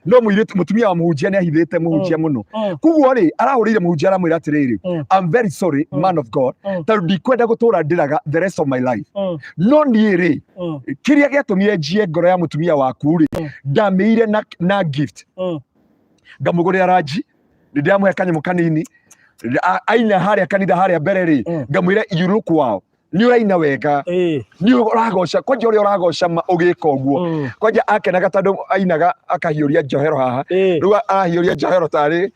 no mũirĩtu mũtumia wa mũhunjia nĩ ahithĩte mũhunjia mũno, koguo rĩ arahũrĩire mũhunjia aramwĩra atĩrĩrĩ, I'm very sorry man of God, tondũ ndikwenda gũtũra ndĩraga the rest of my life, no niĩ rĩ kĩrĩa gĩatũmire njie ngoro ya mũtumia waku rĩ, ndamĩire na gift, ngamũgũrĩra Raji, ndĩramũhe kanyamũ kanini, aina harĩa kanitha harĩa mbere rĩ, ngamwĩra you look wow, ni uraina wega, ni uragoca kwanja uri uragoca ugika uguo, kwanja akenaga tondu ainaga akahiuria njohero haha, riu arahiuria njohero tari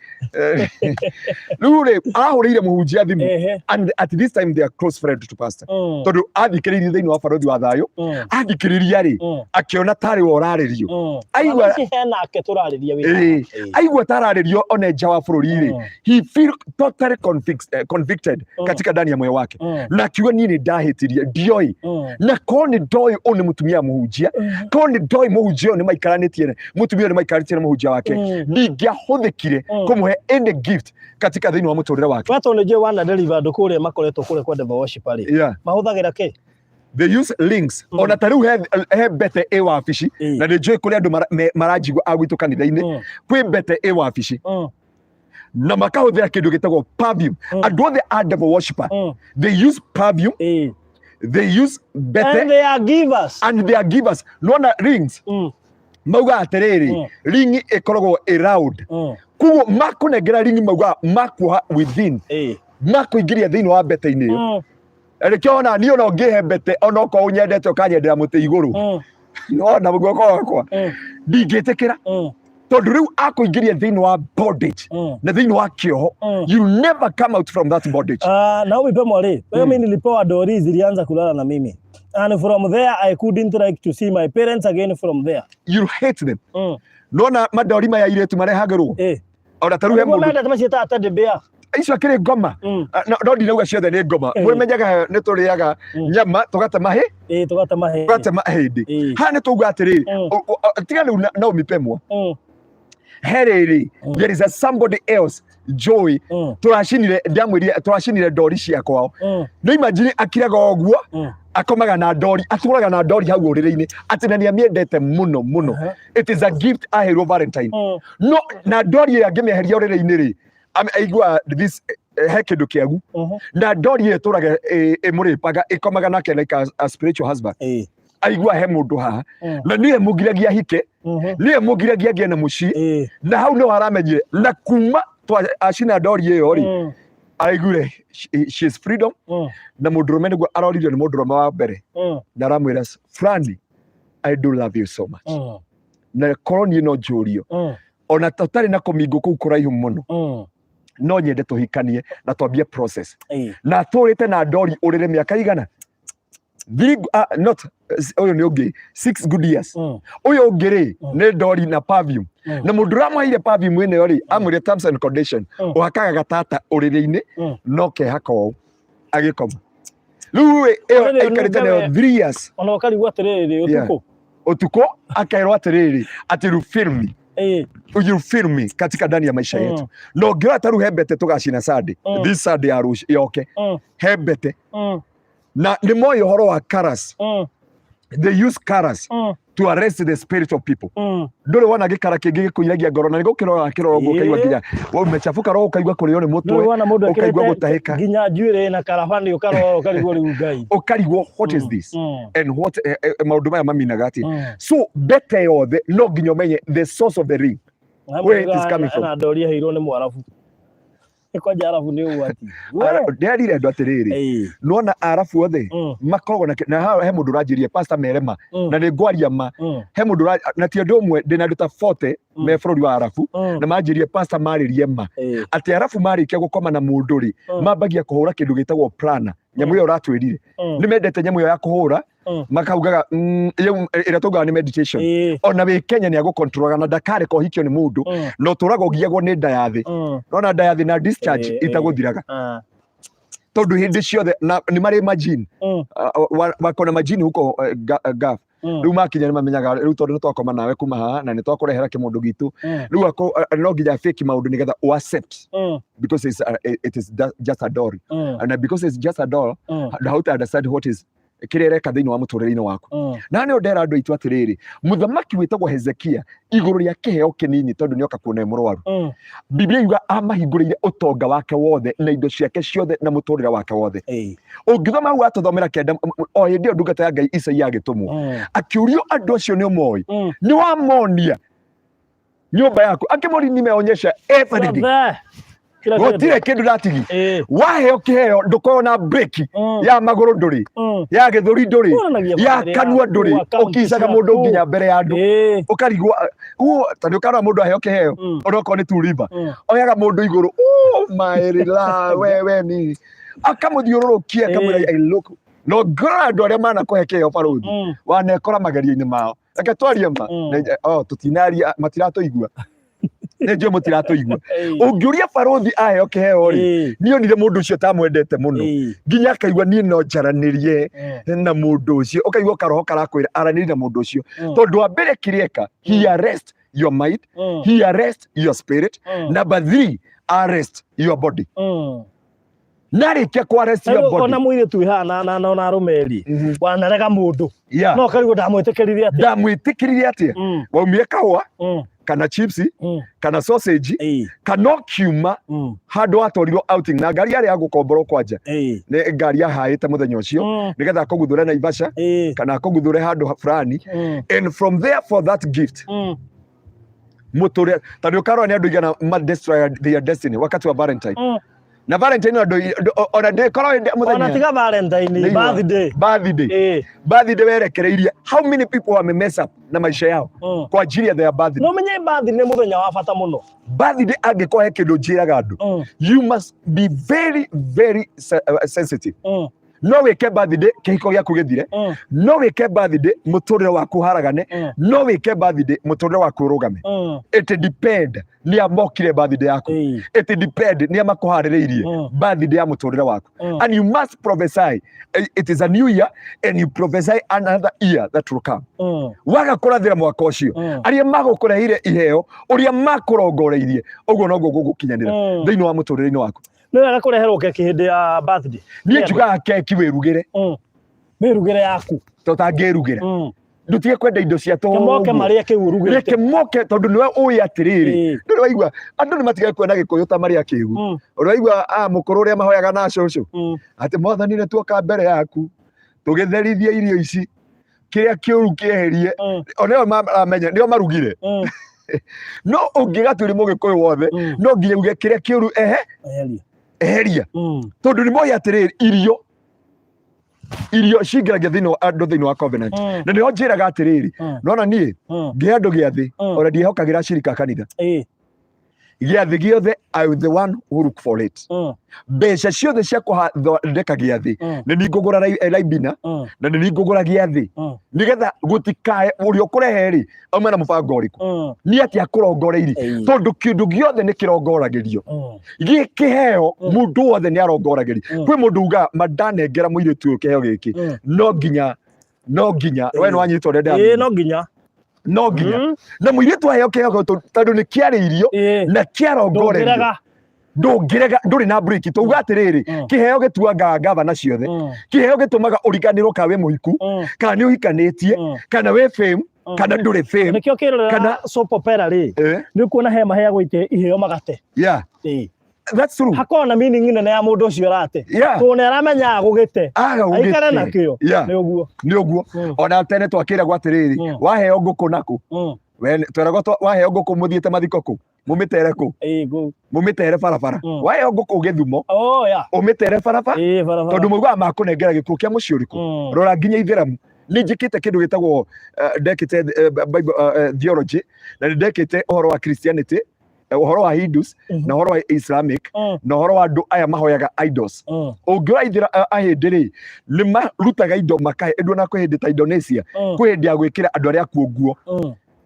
riu ri ahurire muhunjia thimu, and at this time they are close friend to pastor, tondu athikiririe thiini wa barothi wa thayo, athikiriria ri akiona tari wa uraririo, aigua hena ake turariria wira, aigua tararirio one nja wa bururi ri, he feel totally convicted katika ndani ya moyo wake, na kiugo nini ndahĩtirie ndioi na koni ndoi one mutumia muhunjia koni ndoi muhunjia ne maikaranĩtie mutumia ne maikaranĩtie na muhunjia wake ndingĩahũthĩkire kumuhe any gift katika thĩinĩ wa mũtũrĩre wake. Watu nĩ je wana deliver ndo kũrĩa makoretwo kũrĩa kwa Devil Worshipper mahũthagĩra kĩ? They use links ona ta rĩu he bete ĩ wabici na nĩ njũĩ kũrĩa andũ maranjigua agwitũ kanitha-inĩ kwĩ bete ĩ wabici na makahũthĩra kĩndũ gĩtagwo perfume. Andũ othe a Devil Worshipper they use perfume they use bete and they are givers nona rings mauga atĩrĩrĩ ring ĩkoragwo round kuo makũnengera ring mauga makuoha within makũingĩria thĩinĩ wa bete-inĩ ĩyo rĩkĩo ona niĩ ona ũngĩhe bete ona okorwo ũnyendete ũkanyendera mũtĩ igũrũ no na guoko gwakwa ndingĩtĩkĩra tondũ rĩu akũingĩria thĩinĩ wa bondage na thĩinĩ wa kĩoho you never come out from that bondage. Na umepema rĩ mimi nilipewa dori zilianza kulala na mimi and from there I couldn't like to see my parents again from there. You hate them. Nona madori maya iretu marehagĩrwo ona ta rĩu he mũndũ tamashita atadebea icio akĩrĩ ngoma no ndinauga ciothe nĩ ngoma mũmenyaga nĩ tũrĩaga nyama tũgatema hĩndĩ ha nĩ tũuga atĩrĩrĩ tiga rĩu na ũmipemwa herĩrĩ there is a somebody else Joy tũracinire ndamwĩrire tũracinire ndori cia kwao no imagine akiraga ũguo akomaga na ndori atũraga na ndori hau ũrĩrĩ-inĩ atĩ na nĩamĩendete mũno it is a gift aheirwo Valentine no na ndori ĩyo angĩmĩeheria ũrĩrĩ-inĩ rĩ aigua this he kĩndũ kĩagu na ndori ĩyo ĩtũraga ĩmũrĩpaga ĩkomaga nake like a spiritual husband aigua he mũndũ haha na niĩ mũgiragia hike niĩ mũgiragia agĩe na mũciĩ na hau no aramenyire na kuma acina ndori ĩyo rĩ aigure she is freedom na mũndũrũme nĩguo aroririo nĩ mũndũrũme wa mbere na aramwĩra fulani I do love you so much na korwo niĩ no njũrio ona tũtarĩ na kũmingũ kũu kũraihu mũno no nyende tũhikanie na twambie process na tũrĩte na ndori ũrĩrĩ mĩaka igana not ũyũ nĩ ũngĩ 6 good years ũyũ ũngĩ rĩ nĩ ndori na perfume na mũndũ ũramũheire perfume ĩno rĩ amwĩre terms and condition ũhakaga gatata ũrĩrĩ-inĩ no kehaka ũũ agĩkoma rĩu ĩyo aikarĩte nayo 3 years ona ũkarigwo atĩrĩrĩ ũtukũ akaĩrwo atĩrĩrĩ atĩ you feel me you feel me katika ndani ya maisha yetu no ngĩra ta rĩu he mbete tũgacina Sunday this Sunday ya rũciũ yoke he mbete na nĩ moĩ ũhoro wa colors they use colors to arrest the spirit of people ndũrĩ wona gĩkara kĩngĩ gĩkũiragia ngoro na nĩgũkĩrora ũguo ũkaigua nginya umechafuka roho ũkaigua kũrĩo nĩ mũtwe ũkaigua gũtahĩka nginya njuĩrĩ na karabani ũkarora ũkarigwo rĩu Ngai ũkarigwo what is this and what maũndũ maya maminaga atĩ so bete yothe no nginya ũmenye the source of the ring where it is coming from. Na ndori yaheirwo nĩ Mwarabu kwanja Arabu nĩ ũgwati ndĩrire andũ atĩrĩrĩ nona Arabu othe makoragwo na he mũndũ ũranjĩria pastor Merema na nĩ ngwaria ma he mũndũ na ti ũndũ ũmwe ndĩna andũ ta 40 me bũrũri wa Arabu na manjĩrie pastor marĩrie ma atĩ Arabu marĩkia gũkoma na mũndũ rĩ mambagia kũhũra kĩndũ gĩtagwo prana nyamũ ĩyo ũratwĩrire nĩ mendete nyamũ ĩyo ya kũhũra makaugaga ĩrĩa tũgaga nĩ meditation ona wĩ Kenya nĩ agũkontrolaga na ndakareka ũhikio nĩ mũndũ no tũraga ũgiagwo nĩ nda ya thĩ nona nda ya thĩ na discharge itagũthiraga tondũ hĩndĩ ciothe na nĩ marĩ majini wakona majini huko gaf rĩu makinya nĩ mamenyaga rĩu tondũ nĩ twakoma nawe kuma haha na nĩ twakũrehera kĩmũndũ gitũ rĩu no nginya fake maũndũ nĩgetha u accept because it is just a doll and because it's just a doll how to understand what is kĩrĩa reka thĩinĩ wa mũtũrĩre-inĩ waku na nĩ ndera andũ aitũ atĩrĩrĩ mũthamaki wĩtagwo Hezekia igũrũ rĩa kĩheo kĩnini tondũ nĩoka kuona mũrwaru Biblia yuga amahingũrĩire ũtonga wake wothe na indo ciake ciothe na mũtũrĩre wake wothe ũngĩthoma hau atũthomera kenda o hĩndĩ ĩyo ndungata ya Ngai Isaia agĩtũmwo akĩũrio andũ acio nĩ ũmoĩ nĩ wamonia nyũmba yaku akĩmoria nimeonyesha everything gũtirĩ kĩndũ natigi waheo kĩheo ndũkorwo na breki ya magũrũ ndũrĩ ya gĩthũri ndũrĩ ya kanua ndũrĩ ũkicaga mũndũ nginya mbere ya andũ ũkarigwo ta nĩ ũkarora mũndũ aheo kĩheo onokorwo nĩ turimba oyaga mũndũ igũrũ maĩrĩra we ni akamũthiũrũrũkia akamwĩra I look no ngora andũ arĩa manakũhe kĩheo barũthi wanekora magerio-inĩ mao reke twarie ma tũtinaria matiratũigua nä njå må tiratå igua å ngä å ria barothi aheo kä heo rä nä onire må ndå å cio tamwendete må no nginya akaigua niä no njaranä rie na må ndå å cio å kaigua karoho karakwä ra aranä ri na må ndå å cio tondå wa mbere kä rä eka he arrest your mind he arrest your spirit number 3 arrest your body narĩkia kwarest your body ona mwire tu hana na ona rumeri wanarega mundu no karigo ndamwĩtĩkĩririe atĩa ndamwĩtĩkĩririe atĩa waumire kahũa kana chipsi kana sausage kana kiuma handũ atwarirwo outing na ngari yarĩ ya gũkomborwo kwanja nĩ ngari yahaĩte mũthenya ũcio nĩgetha akũguthure Naivasha kana akũguthure handũ fulani and from there for that gift mũtũrĩre tondũ ũkarora nĩ andũ igana destroy their destiny wakati wa Valentine na Valentine ona ndekoro muthenya ona tiga Valentine birthday werekereirie how many people have mess up na maisha yao kwa ajili ya their birthday no menye birthday nĩ muthenya wa bata mũno birthday angĩkorwo kĩndũ njĩraga andũ you must be very very sensitive no wĩke birthday kĩhiko gĩaku gĩthire no wĩke birthday mũtũrĩre waku haragane no wĩke birthday mũtũrĩre waku ũrũgame it depend nĩ amokire birthday yaku it depend nĩ amakũharĩrĩirie birthday ya mũtũrĩre waku and you must prophesy it is a new year and you prophesy another year that will come waga kũrathĩra mwaka ũcio arĩa magũkũreheire iheo ũrĩa makũrongoreirie ũguo noguo gũgũkinyanĩra thĩinĩ wa mũtũrĩre-inĩ waku nĩ wega kũreherwo keki hĩndĩ ya birthday niĩ njugaga keki wĩrugĩre wĩrugĩre yaku tũtangĩrugĩra ndutige kwenda indo cia tũhũ moke marĩa kĩu urugĩte reke moke tondũ nĩwe ũĩ atĩrĩrĩ ndũrĩ waigua andũ nĩ matigaga kwenda gĩkũyũ ta marĩa kĩgu ũrĩ waigua mũkũrũ ũrĩa mahoyaga na cũcũ atĩ Mwathani nĩ tuoka mbere yaku tũgĩtherithie irio ici kĩrĩa kĩũru kĩeherie ona ĩyo maramenya nĩo marugire no ũngĩgatuĩria mũgĩkũyũ wothe no nginya uge kĩrĩa kĩũru eheria tondũ nĩ moĩ atĩrĩrĩ irio cingĩragia thĩinĩ wa covenant na nĩho njĩraga atĩrĩrĩ nona niĩ ngĩ andũ gĩathĩ ona ndiehokagĩra cirika kanitha gĩathĩ gĩothe I was the one who look for it mbeca ciothe cia kũthondeka gĩathĩ nĩ niĩ ngũgũra Raibina na nĩ niĩ ngũgũra gĩathĩ nĩgetha gũtikae ũrĩa ũkũrehe rĩ aume na mũbango ũrĩkũ nĩ atĩ akũrongoreirie tondũ kĩndũ gĩothe nĩ kĩrongoragĩrio gĩkĩheo mũndũ wothe nĩ arongoragĩrio kwĩ mũndũ ugaga mandanengera mũirĩtu ũyũ kĩheo gĩkĩ no nginya we nĩ wanyita ũrĩa ndĩramenya no nginya na mũirĩtu aheo kĩheo tondũ nĩ kĩarĩirio na kĩarongorerio ndũngĩrega ndũrĩ na break tuuga atĩrĩrĩ kĩheo gĩtuangaga gavana ciothe kĩheo gĩtũmaga ũriganĩrwo ka wĩ mũhiku kana nĩ ũhikanĩtie kana wĩ fame kana ndũrĩ fame nĩkĩo kĩrorera soap opera rĩ nĩ kuona he maheagwo iheo magate that's true hakona na meaning nene ya mũndũ ũcio arate tũne aramenya gũgĩte aikare nakĩo nĩ ũguo ona tene twakĩragwo atĩrĩrĩ waheo ngũkũ nakũ tweragwo waheo ngũkũ mũthiĩte mathiko kũ mũmĩtere kũ mũmĩtere barabara waheo ngũkũ Gĩthumo ũmĩtere barabara tondũ maugaga makũnengera gĩkuũ kĩa mũciĩ ũrĩkũ rora nginya Ithĩramu nĩ njĩkĩte kĩndũ gĩtagwo ndekĩte theology na nĩ ndekĩte ũhoro wa Christianity ũhoro wa Hindus na ũhoro wa Islamic na ũhoro wa andũ aya mahoyaga idols ũngĩraithĩra ahĩndĩ rĩ nĩ marutaga indo makahe ĩndũ na kwĩ hĩndĩ ta Indonesia kwĩ hĩndĩ ya gwĩkĩra andũ arĩa akuũ nguo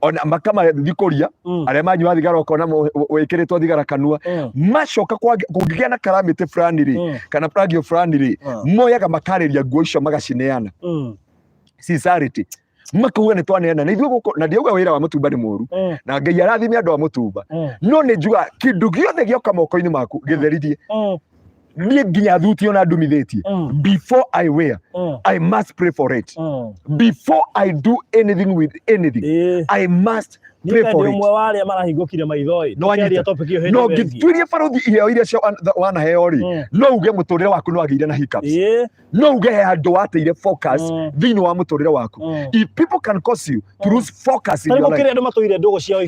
ona makamathikũria arĩa manyua thigara ũkona wĩkĩrĩtwo thigara kanua macoka kũngĩgĩa na calamity fulani rĩ kana plagio fulani rĩ moyaga makarĩria nguo icio magacineana sincerity makauga nĩ twaneana na ithuĩ gũkũ na ndiuga wĩra wa mũtumba nĩ mũru na Ngai arathime andũ a mũtumba no nĩ njuga kĩndũ gĩothe gĩoka moko-inĩ maku gĩtherithie niĩ nginya thutio na ndumithĩtie before I wear I must pray for it before I do anything with anything I must pray for it ũmwe wa arĩa marahingũkire maitho no ngĩtuĩrie barothi iheo iria wanaheo rĩ no uge mũtũrĩre waku nĩ wagĩire na hiccups no uge he andũ wateire focus thĩinĩ wa mũtũrĩre waku if people can cause you to lose focus in your life andũ matũire ndogo ciao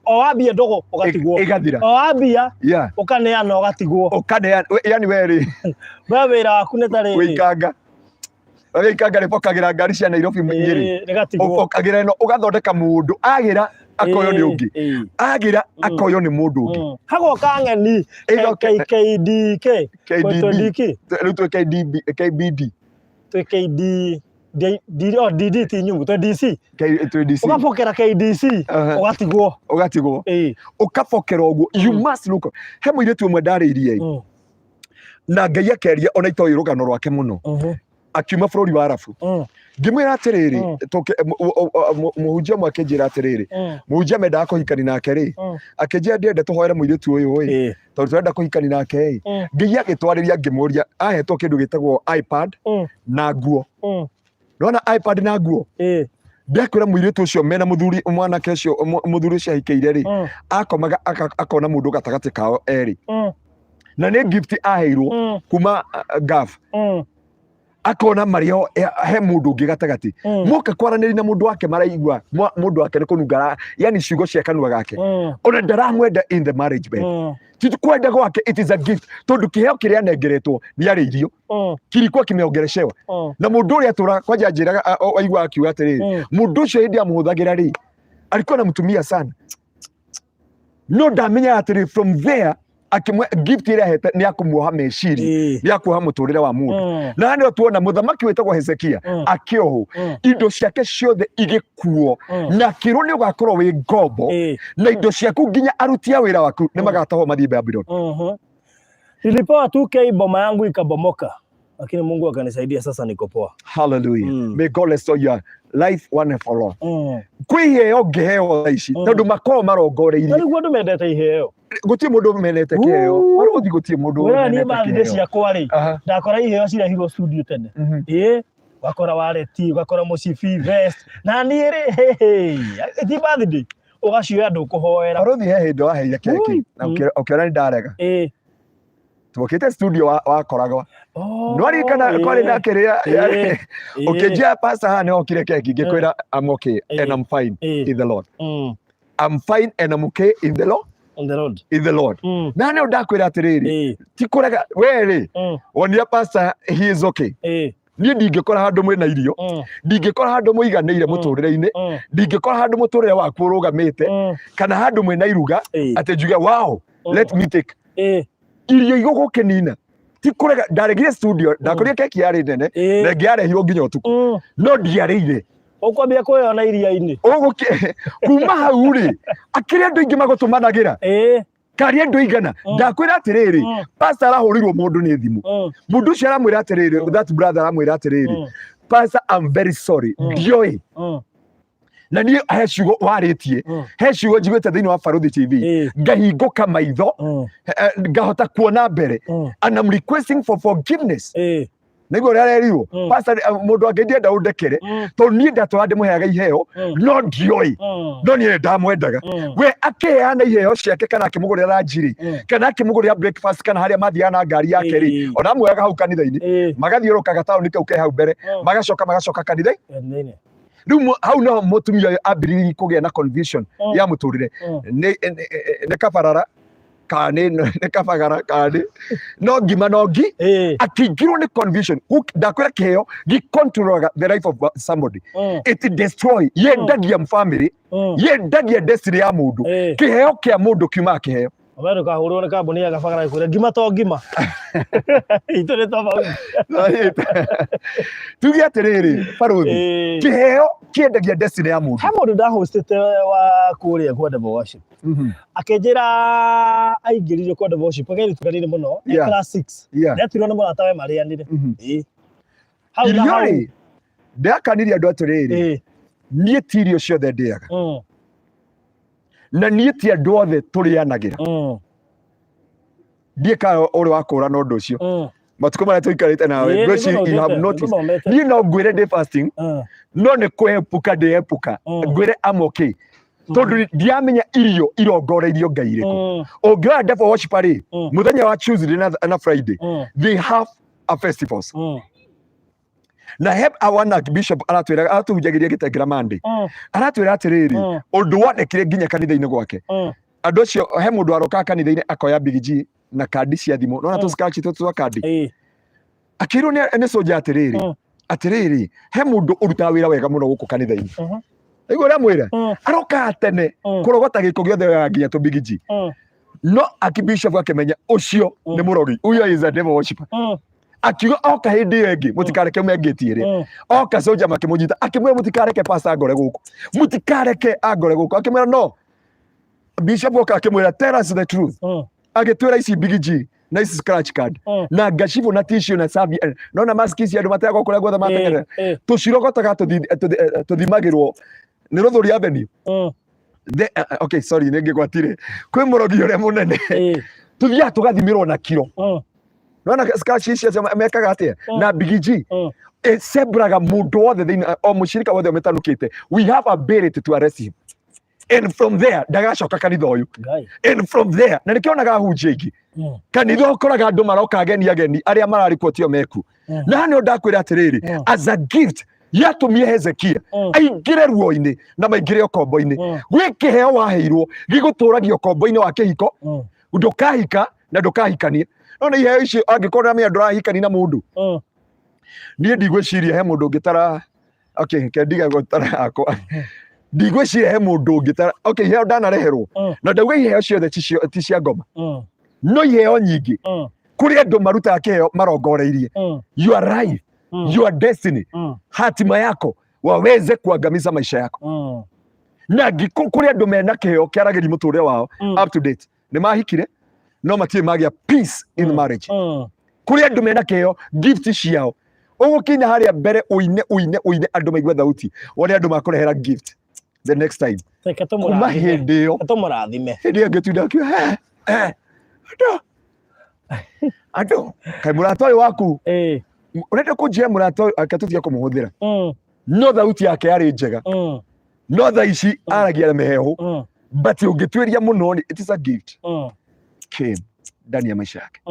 o wambia ndogo ũgatigwo ĩgathira o wambia ũkaneana ũgatigwo yani we rĩ we wĩra waku nĩ tarĩ wĩikanga rĩbokagĩra ngari cia Nairobi Nyĩrĩ ũbokagĩra ĩno ũgathondeka mũndũ agĩra akoyo nĩ ũngĩ agĩra akoyo nĩ mũndũ ũngĩ hagoka ng'eni KDK rĩu twĩ KBD twĩ KD DD ti nyumu to DC to DC ukapokera KDC ugatigwo ukapokera uguo you must look he muiretu umwe ndariirie na Ngai akeria ona itoyi rugano rwake muno akiuma bururi wa Arabu ngimwira atiriri muhunjia mwake njira atiriri muhunjia mendaga kuhikani nake ri akinjia ndiende tuhoere muiretu uyu tondu turenda kuhikani nake Ngai agitwariria ngimuria ahetwo kindu gitagwo iPad na nguo nona iPad na nguo ndakwira muiretu ucio mena muthuri mwanake ucio muthuri ucio ahikeire ri akomaga akona mundu gatagati kao eri na ni gift aheirwo kuma gaf akona mario he mundu ungi gatagati muka kwaraniri na mundu wake maraigwa mundu wake ni kunungara yani ciugo cia kanua gake ona ndaramwenda in the marriage bed titukwenda gwake it is a gift tondu kiheo kiria nengeretwo ni ariirio kirikuwa kimeongereshewa na mundu uria tura kwanja njiraga waigwa akiuga atiriri mundu ucio hindi amuhuthagira ri alikuwa anamtumia sana no ndamenya atiri from there akimwe gift iria hete ni akumuoha meciri ni akuoha muturire wa mundu na ndio tuona muthamaki wetagwo Hezekia akioho indo ciake ciothe igikuo na kiruni ugakorwo wi ngombo na indo ciaku nginya arutia wira waku ni magataho mathie Babylon. Nilipoa 2K boma yangu ikabomoka lakini Mungu akanisaidia sasa niko poa. Hallelujah. May God restore your life one and for all. Kwiheo ngeheo ici tondu makoro marongoreirie niguo andu mendete iheo gutie mundu menete kiheo waruthi gutie mundu menete kiheo wala ni bandi ciakwa ri ndakora iheo cirehirwo studio tene wakora wareti wakora musifi vest na ni ri ti birthday ugacioya andu kuhoera waruthi he hindi waheire keki na ukiona ni ndarega tukite studio wakoragwa nwari kana kwari ndakiria ukijia pasta hane okire keki ngikwira I'm okay and I'm fine in the Lord. I'm fine and I'm okay in the Lord. In the Lord. Na ne ndakwira atiriri tikurega weri wonia pasta he is okay. Ni ndingikora handu mwina irio ndingikora handu muiganire muturire-ini ndingikora handu muturire waku urugamite kana handu mwina iruga ate njuge wow let me take irio igugukinina ti kurega ndaregire studio ndakoria keki yari nene na ngiarehirwo nginya utuku no ndiareire ukwambia kuona iria-ini kuma hau ri akiri andu ingi magutumanagira kari andu igana ndakwira atiriri pastor arahurirwo mundu ni thimu mundu ucio aramwira atiriri that brother aramwira atiriri pastor I'm very sorry ndioi na ni he ciugo waritie he ciugo njiguite thiini wa Baruthi TV ngahinguka maitho ngahota kuona mbere and I'm requesting for forgiveness niguo rĩarerirwo pastor mundu angeithia ndaundekere to ni ndatwa ndimuheaga iheo no ndioi no ni ndamwendaga we akiheana iheo ciake kana akimugurira njiri kana akimugurira breakfast kana haria mathiaga na ngari yake ri ona muoyaga hau kanitha-ini magathiũrũrũkaga taũni kau ke hau mbere magacoka kanitha-ini riu hau no mutumia ambiririe kugia na conviction ya muturire ne kabarara kani ne kabagara kani no ngima no ngi akingirwo ni conviction ndakwira kiheo gi control the life of somebody it destroy yendagia family yendagia destiny ya mundu kiheo kia mundu kiuma kiheo Wero kahurwo ni kambuni ya kabagara ikure ngima to ngima ito ni tofauti tugi atiriri Baruthi kiheo kiendagia destiny ya mundu ha mundu ndahostete wa kuria kwa Devil Worship akenjira aingiririo kwa Devil Worship akiri tukanire muno class 6 ndatirwo ni murata we marianire hau ndakaniria andu atiriri nie tirio ciothe ndiaga na nie ti andu othe turianagira ndieka uri wakura no ndu ucio matuko maria tuikarite nawe ngweci you have noticed nie no ngwire day fasting no ni kwepuka ndiepuka ngwire am okay tondu ndiamenya irio irongoreirio Ngai riku ungiona Devil Worship ari muthenya wa Tuesday na Friday they have a festivals na heb awana bishop aratwira atuhujagiria gitengira Monday aratwira atiriri undu wonekire nginya kanitha-ini gwake andu acio he mundu aroka kanitha-ini akoya bigiji na kandi cia thimu nona tu scratch tu twa kandi akirwo ni soja atiriri he mundu urutaga wira wega muno guku kanitha-ini ego ramwira aroka tene kurogota giko giothe nginya tu bigiji no akibishop akimenya ucio ni murogi uyo is a Devil Worshiper akiuga oka hindi iyo ingi mutikareke mengetiire oka soja makimunyita akimwira mutikareke pastor agore guku mutikareke agore guku akimwira no bishop oka akimwira tell us the truth agitwira ici bigiji na ici scratch card na gashivu na tissue na sabi nona mask ici andu matega kuria guothe matenyerera tucirogotaga tuthimagirwo ni Ruthuri Avenue okay sorry ningi gwatire kwi murogi uria munene tuthia tugathimirwo na kiro nona scratch ici mekaga atia na bigiji sebraga mundu wothe thiini o mushirika wothe umetanukite we have ability to arrest him and from there ndagacoka kanitha uyu and from there na nikionaga hunjia ingi kanitha ukoraga andu maroka ageni aria mararikotio meku na hano ndakwira atiriri as a gift yatumie Hezekia aingire ruo-ini na maingire okombo-ini gwi kiheo waheirwo giguturagia okombo-ini wa kihiko ndukahika na ndukahikanie nona iheo icio angikorwo na ndurahikani na mundu nie ndigwiciria he mundu ngitara okay kendiga gutara akwa ndigwiciria he mundu ngitara okay iheo ndanareherwo na ndauga iheo ciothe ti cia ngoma no iheo nyingi kuri andu marutaga kiheo marongoreirie your life your destiny hatima yako waweze kuangamiza maisha yako na kuri andu mena kiheo kiaragiri muturire wao up to date ni mahikire no matie magia peace in marriage kuri andu mena kiheo gift ciao ugukinya haria mbere uine andu maigua thauti wone andu makurehera gift the next time kuma hindi iyo hindi iyo ngitinda kiuga andu kai murata uyu waku urenda kunjia murata uyu akatutia kumuhuthira no thauti yake yari njega no tha ici aragia na mehehu but ungitwiria muno it is a gift came ndani ya maisha yake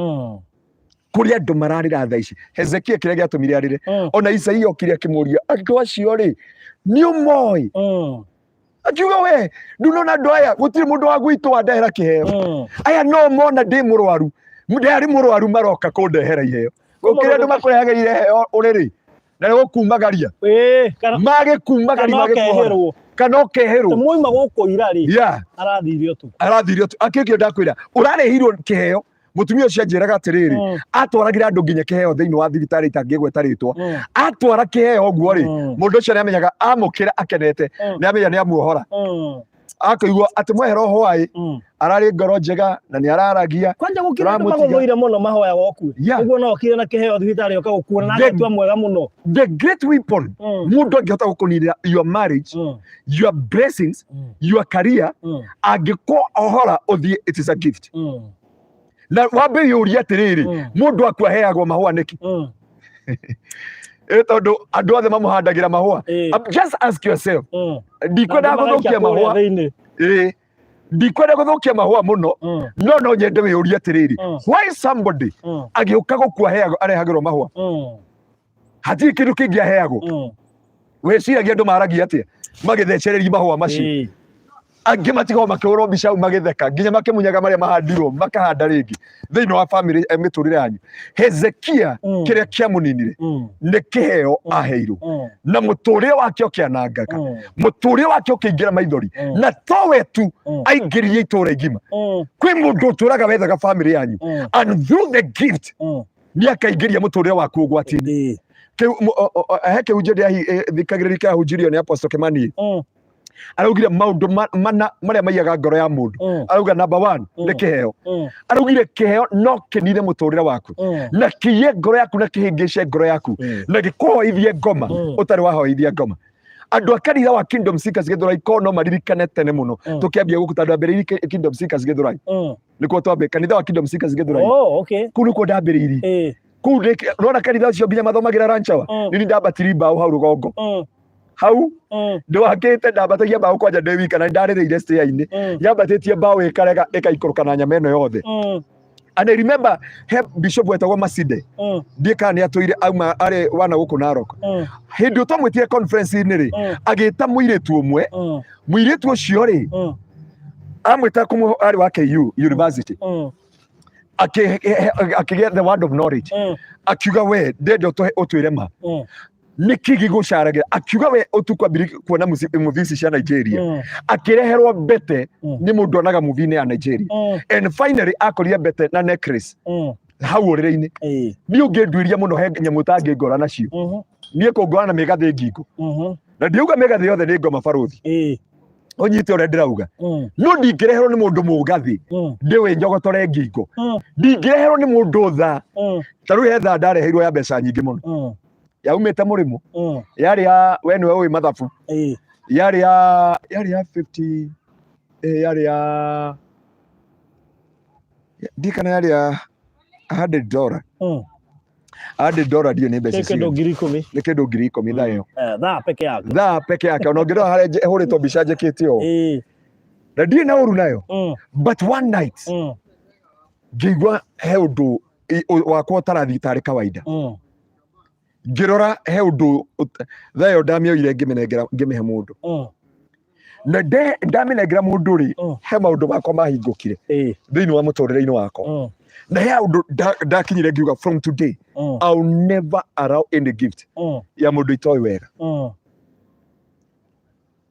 kuri andu mararira tha ici Hezekia kiria giatumire arire ona Isaia okire akimuria andu acio ri ni umoi akiuga we ndunona andu aya gutiri mundu wa gwitu andehera kiheo aya no mona ndi murwaru ndari murwaru maroka kundehera iheo gukire andu makurehaga iheo uriri na gukumagaria mage kumagaria mage kuherwo kana ukeherwo muima guku irari arathirio tu akikio ndakwira urarehirwo kiheo mutumia ucio anjiraga atiriri atwaragira andu nginya kiheo thiini wa thibitari itangigweta ritwa atwara kiheo guo ri mundu ucio niamenyaga amukira akenete niamenya niamuohora akaigua ati mwehero hwai arari ngoro njega na ni araragia kwanja gukira andu magogoire muno mahoya goku niguo no kire na kiheo thibitari ukagukura na agetwa mwega muno the great weapon mundu angihota gukunira your marriage your blessings your career agiko ohora uthie it is a gift na wambe yuria atiriri mundu akwaheagwo mahua niki tondu andu othe mamuhandagira mahua just ask yourself ndikwenda guthukia mahua ndikwenda guthukia mahua muno no nyende wiyuria atiriri why somebody agiuka gukwaheagwo arehagirwo mahua hati kindu kingi aheagwo weciragia andu maragia atia magithecereria mahua macio angi matigo makihurwo mbica magitheka nginya makimunyaga maria mahandirwo makahanda ringi thiini wa family miturire yanyu Hezekia kiria kiamuninire ni kiheo aheirwo na muturire wake ukianangaka muturire wake ukiingira maithori na towe tu aingiririe itura igima kwi mundu uturaga wethaga family yanyu and through the gift ni akaingiria muturire waku ugwatini heke ujedi thikagirika hujirio ni Apostle Kimani araugire maundu mana maria maiyaga ngoro ya mundu arauga number 1 ni kiheo araugire kiheo no kinire muturire waku na kiye ngoro yaku na kihingice ngoro yaku na gikuhoithie ngoma utari wahoithia ngoma andu akanitha wa Kingdom Seekers Githurai no maririkane tene muno tukiambia guku tandu ambiririe Kingdom Seekers Githurai nikuo twambe kanitha wa Kingdom Seekers Githurai kuu nikuo ndambiririe kuu rona kanitha ucio nginya mathomagira ranchawa nini ndambatiri mbao hau rugongo hau ndwakite ndambatagia mbao kwanja ndi wika na ndaririire stair-ini yambatitie mbao ikarega ikaikũrũka na nyama ĩno yothe and I remember bishop wetagwo Masinde ndika ni atwire auma ari wana guku Narok hindi utamwitie conference-ini ri agita muiritu umwe muiritu ucio ri amwita kumu ari wa KU University akiget the word of knowledge akiuga we ndende utwire ma nikigi gucaragira akiuga we utukwambiri kuona muthisi cia Nigeria akireherwo bete ni mundu onaga muthini ya Nigeria and finally akorire bete na necklace hau ũrĩrĩ-inĩ niĩ ũngĩnduĩria mũno he nyamũ ũtangĩngora nacio niĩ kũngora na mĩgathĩ ngingo na ndiuga mĩgathĩ yothe nĩ ngoma barũthi ũnyite ũrĩa ndĩrauga no ndingĩreherwo nĩ mũndũ mũgathĩ ndĩwe njogotore ngingo ndingĩreherwo nĩ mũndũ tha ta rĩu he tha ndareheirwo ya mbeca nyingĩ mũno yaumĩte Mũrĩmo yarĩ ya we nĩwe ũĩ mathabu yarĩ ya 50 yarĩ ya ndikana yarĩ ya $100 $100 ndio nĩ mbeca kĩndũ 10,000 nĩ kĩndũ 10,000 tha ĩyo tha peke yake ona ũngĩrora harĩa hũrĩtwo mbica njĩkĩte ũũ na ndirĩ na ũru nayo but one night ngĩigua he ũndũ wakwa ũtarathiĩ tarĩ kawaida ngĩrora he ũndũ tha ĩyo ndamĩoire ngĩmĩhe mũndũ na ndamĩnengera mũndũ rĩ he maũndũ makwa mahingũkire thĩinĩ wa mũtũrĩre-inĩ wakwa na he ũndũ ndakinyire ngiuga from today I'll never allow any gift ya mũndũ itoĩ wega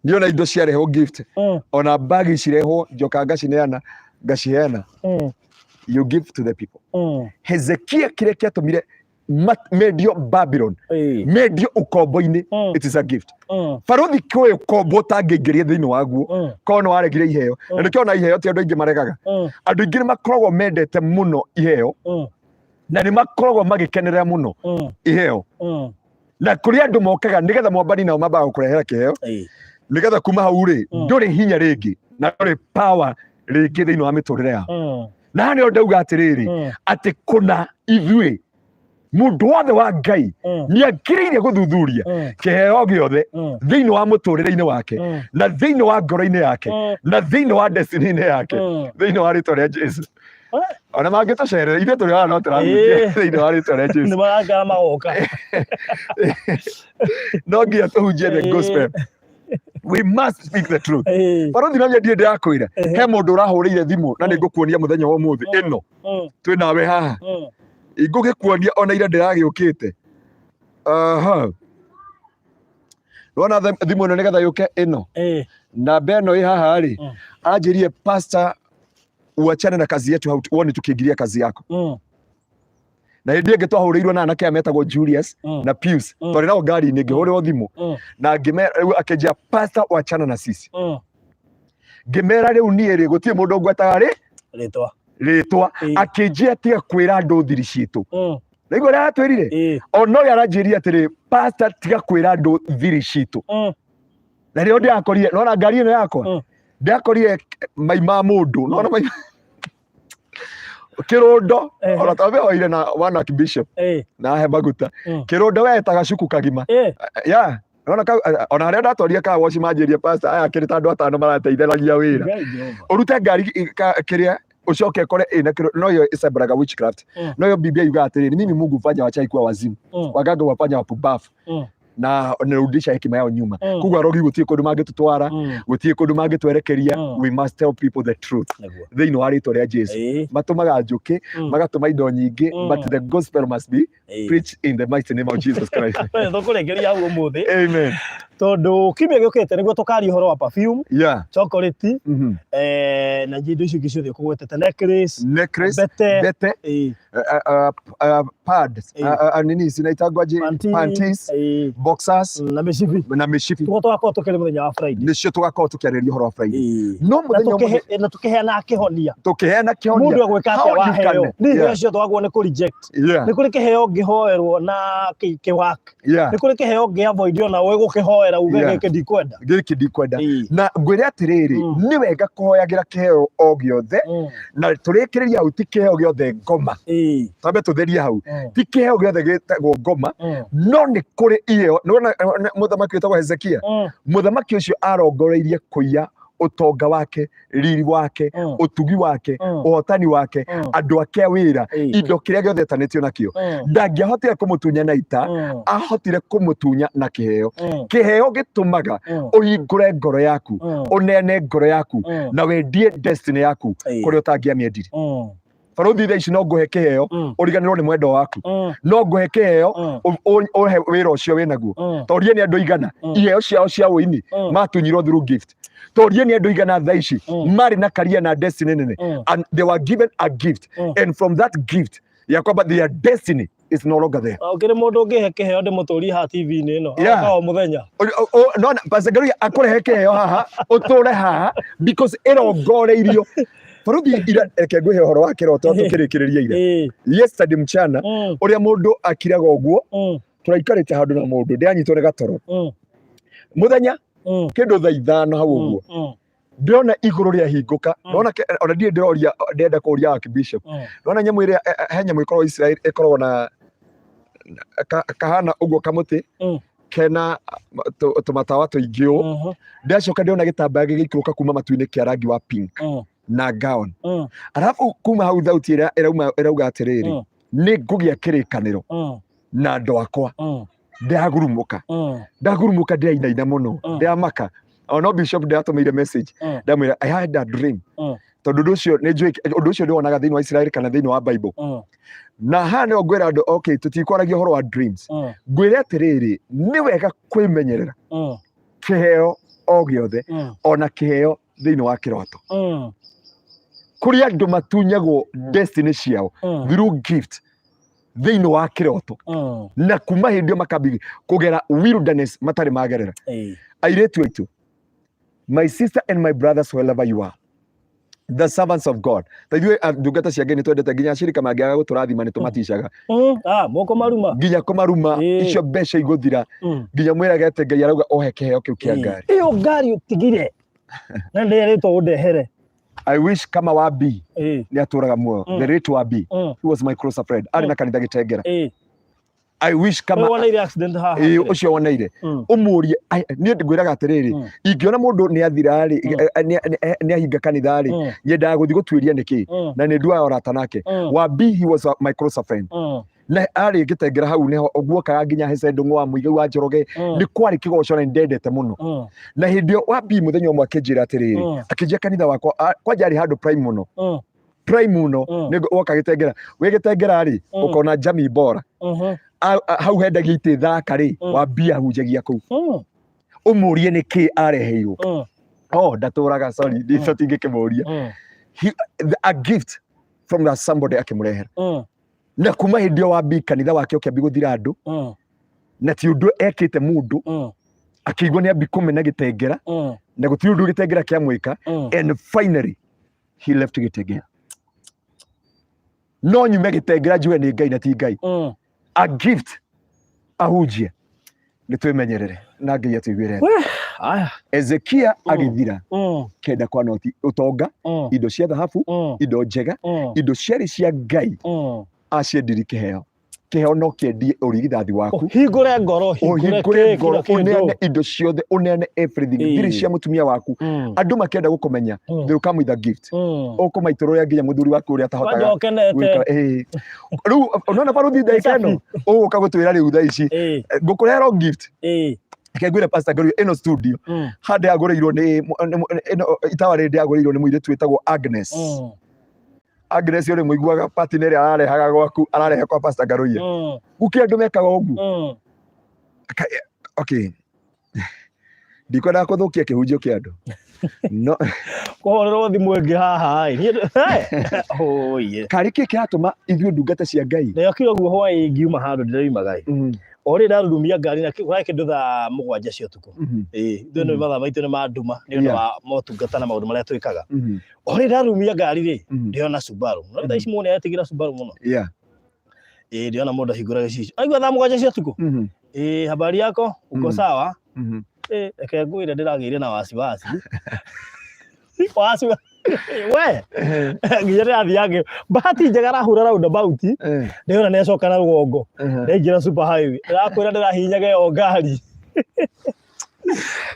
ndiona indo ciarehwo gift ona bagi cirehwo njoka ngaciheana you give to the people Hezekia kĩrĩa kĩatũmire mendio Babylon mendio ũkombo-inĩ it is a gift barũthi kĩoĩ ũkombo ũtangĩingĩria thĩinĩ waguo korwo nĩ waregire iheo na nĩkĩo ona iheo ti andũ aingĩ maregaga andũ aingĩ nĩ makoragwo mendete mũno iheo na nĩ makoragwo magĩkenerera mũno iheo na kũrĩ andũ mokaga nĩgetha mwambani nao mambaga gũkũrehera kĩheo nĩgetha kuma hau rĩ ndũrĩ hinya rĩngĩ na ndũrĩ power rĩngĩ thĩinĩ wa mĩtũrĩre yao na nĩo ndauga atĩrĩrĩ atĩ kũna ithuĩ mũndũ wothe wa Ngai nĩ agĩrĩire gũthuthuria kĩheo gĩothe thĩinĩ wa mũtũrĩre-inĩ wake na thĩinĩ wa ngoro-inĩ yake na thĩinĩ wa destiny-inĩ yake thĩinĩ wa rĩtwa rĩa Jesũ ona mangĩtũcerera ithuĩ tũrĩ haha no tũrahutia thĩinĩ wa rĩtwa rĩa Jesũ nĩmaraga magoka no nginya tũhunjie the gospel we must speak the truth barũthi na ndirĩ ndĩrakwĩra he mũndũ ũrahũrĩire thimũ na nĩ ngũkuonia mũthenya wa ũmũthĩ ĩno twĩ nawe haha ngũgĩkuonia ona ira ndĩragĩũkĩte wona thimũ ĩno nĩgetha yũke ĩno namba ĩno ĩ haha rĩ anjĩrire pastor uachane na kazi yetu hauoni tukiingilia kazi yako na hĩndĩ ĩngĩ twahũrĩirwo na anake metagwo Julius na Pius twarĩ nao ngari-inĩ ngĩhũrĩrwo thimũ na akĩnjĩra pastor wachana na sisi ngĩmera rĩu niĩ rĩ gũtirĩ mũndũ ngwetaga rĩtwa akĩnjĩra tiga kwĩra andũ thiri citũ naigua ũrĩa atwĩrire ona ũyũ aranjĩrire atĩrĩ pastor tiga kwĩra andũ thiri citũ na rĩo ndĩrakorire nona ngari ĩno yakwa ndĩrakorire mai ma mũndũ nona mai kĩrũndo ona twabehoire na one archbishop na he maguta kĩrũndo wetaga cuku kagima ya ona harĩa ndatwarire ka waci manjĩria pastor aya kĩrĩ ta andũ atano marateithanagia wĩra ũrute ngari kĩrĩa ucoke kore no hiyo isabaraga witchcraft no hiyo Biblia yuga atĩrĩrĩ mimi Mungu fanya wachai kuwa wazimu waganga wafanya wapumbavu na nirudisha hekima yao nyuma kugwa rogi gutie kundu mangitutwara gutie kundu mangitwerekeria we must tell people the truth thĩinĩ wa rĩtwa rĩa Jesũ matumaga njuki magatuma indo nyingĩ but the gospel must be preached in the mighty name of Jesus Christ thukurekeria hau umuthi amen tondu kimia giukite niguo tukari horo wa perfume chocolate na indo icio ingĩ ciothe kugwetete necklace bete pads nini cinaitangwaje panties boxers na mishipi tugakorwo tukĩrĩ mũthenya wa Friday nicio tugakorwo tukĩarĩria horo wa Friday no mũthenya na tukiheana kĩhonia mũndũ agwĩka atĩa waheo nĩ iheo cio twagwo nĩ kũ reject nĩ kũrĩ kĩheo ngĩhoerwo na kĩwak nĩ kũrĩ kĩheo ngĩavoidio na ũgũkĩhoera uge gĩkĩ ndikwenda na ngwĩre atĩrĩrĩ nĩ wega kũhoyagĩra kĩheo o gĩothe na tũrĩkĩrĩria hau ti kĩheo gĩothe ngoma tambe tũtherie hau ti kĩheo gĩothe gĩtagwo ngoma no nĩ kũrĩ iheo mũthamaki wĩtagwo Hezekia mũthamaki ũcio arongoreirie kũiya utonga wake riri wake utugi wake uhotani wake andũ ake wĩra indo kĩrĩa gĩothe etanĩtio nakĩo ndangĩahotire kũmũtunya na ita ahotire kũmũtunya na kĩheo kĩheo gĩtũmaga ũhingũre ngoro yaku ũnene ngoro yaku na wendie destiny yaku kũrĩa ũtangĩamĩendire barũthi thaa ici no ngũhe kĩheo ũriganĩrwo nĩ mwendwa waku no ngũhe kĩheo ũhe wĩra ũcio wĩnaguo torie nĩ andũ igana iheo ciao cia ũini matunyirwo through gift torie nĩ andũ igana thaa ici marĩ na career na destiny nene and they were given a gift and from that gift ya kwamba their destiny is no longer there. Ukire mundu ungihe kiheo ndimuturi ha TV-inĩ ĩno akawa muthenya no Pastor Garuya akurehe kiheo haha uture haha because irongoreirio Baruthi ira reke ngwihe uhoro wa kiroto tukirikiriria ira yesterday mchana uria mundu akiraga uguo turaikarite handu na mundu ndianyitwo ni gatoro muthenya kindu thaa 5 hau uguo ndona iguru ria hinguka ndona ona ndie ndiroria ndenda kuria Archbishop ndona nyamu iria henya mwikoro Israel ikorwo na kahana uguo kamuti kena tumatawa tuingio ndacoka ndiona gitambaya gigikuruka kuma matu-ini kia rangi wa pink na gown arafu kuma hau thauti ira irauga atiriri ni ngugia kirikaniro na andu akwa ndagurumuka ndirainaina muno ndiramaka ono Bishop ndatumeire message ndamwira I had a dream tondu ndu ucio ni njui undu ucio ndionaga thiini wa Israel kana thiini wa Bible na hane ngwira andu okay tutikwaragia horo wa dreams ngwira atiriri ni wega kwimenyerera kiheo o giothe ona kiheo thiini wa kiroto kuri andu matunyagwo destiny ciao through gift thiini wa kiroto na kuma hindio makabi kugera wilderness matari magerera airetu aitu my sister and my brothers wherever you are the servants of God taithwe ndungata cia Ngai nitwendete nginya cirika mangiaga guturathima nitumatishaga moko maruma nginya kumaruma icio mbeca iguthira nginya mwiragete Ngai arauga ohe kiheo kiu kia ngari iyo ngari utigire na nderetwo undehere I wish kama wa B ni aturaga muoyo the rate wa B he was my closer friend ari na kanitha Gitengera I wish kama wanaire accident haha ucio wanaire umurie ni ngwiraga atiriri ingiona mundu ni athira ri ni ahinga kanitha ri nyendaga guthi gutwiria niki na ni ndua orata nake wa B he was my closer friend na ari Gitengera hau niho oguokaga nginya hece ndungu wa muigai wa Njoroge ni kwari kigoco na ndendete muno na hindio wa B muthenya umwe akinjira atiriri akinjia kanitha wakwa kwanja ari handu prime muno ni woka Gitengera we Gitengera ri ukona jamii bora hau hendagia ite thaka ri wa B ahunjagia kuu umurie niki areheirwo ndaturaga sorry nditingĩkĩmuria a gift from that somebody akimurehera na kuma hindio wa B kanitha wake ukiambi guthira andu na ti undu ekite mundu akigwa ni ambi kumena Gitengera na gutiri undu Gitengera kiamwika and finally he left Gitengera no nyume Gitengera njue ni Ngai na ti Ngai a gift ahujie nitwimenyerere na Ngai atuigwire Ezekia agithira kenda kwa noti utonga indo cia thahabu indo njega indo ciari cia Ngai aciendiri kiheo no kiendie urigithathi waku hingure ngoro uneane indo ciothe uneane everything thiri cia mutumia waku andu makenda gukumenya they come with a gift ukumaitũrũria nginya muthuri waku uria tahotaga riu unaona Baruthi ndaikano uguka gutwira riu thaa ici ngukurehera gift kengwire Pastor Garuya ino studio hande agureirwo ni itawa rindi agureirwo ni muire twitagwo Agnes yore muiguaga partner ararehaga gwaku ararehe kwa Pastor Garuya guki andu mekaga ugu okay ndikwenda kuthukia kihunjio kia andu no kuhorerwo thimu ingi haha kari ki kiratuma ithuĩ ndungata cia Ngai na yakira guo hwaĩ ngiuma handu ndĩroimaga ori ndarurumia ngari na kwa kindu thaa 7 cia utuku ithuĩ nĩ mathaa maitũ nĩ manduma nĩ ũndũ wa motungata na maũndũ marĩa twĩkaga ori ndarurumia ngari ri ndiona Subaru no thaa ici muone yatigira Subaru muno ndiona mũndũ ahingũra gĩcicio aigua thaa 7 cia utuku habari yako uko sawa reke ngwĩre ndĩragĩire na wasiwasi we nginya ndĩrathiange bahati njega arahũra roundabout ndĩona nĩacoka na rũgongo ndaingĩra super highway ndĩrakwĩra ndĩrahinyaga ĩyo ngari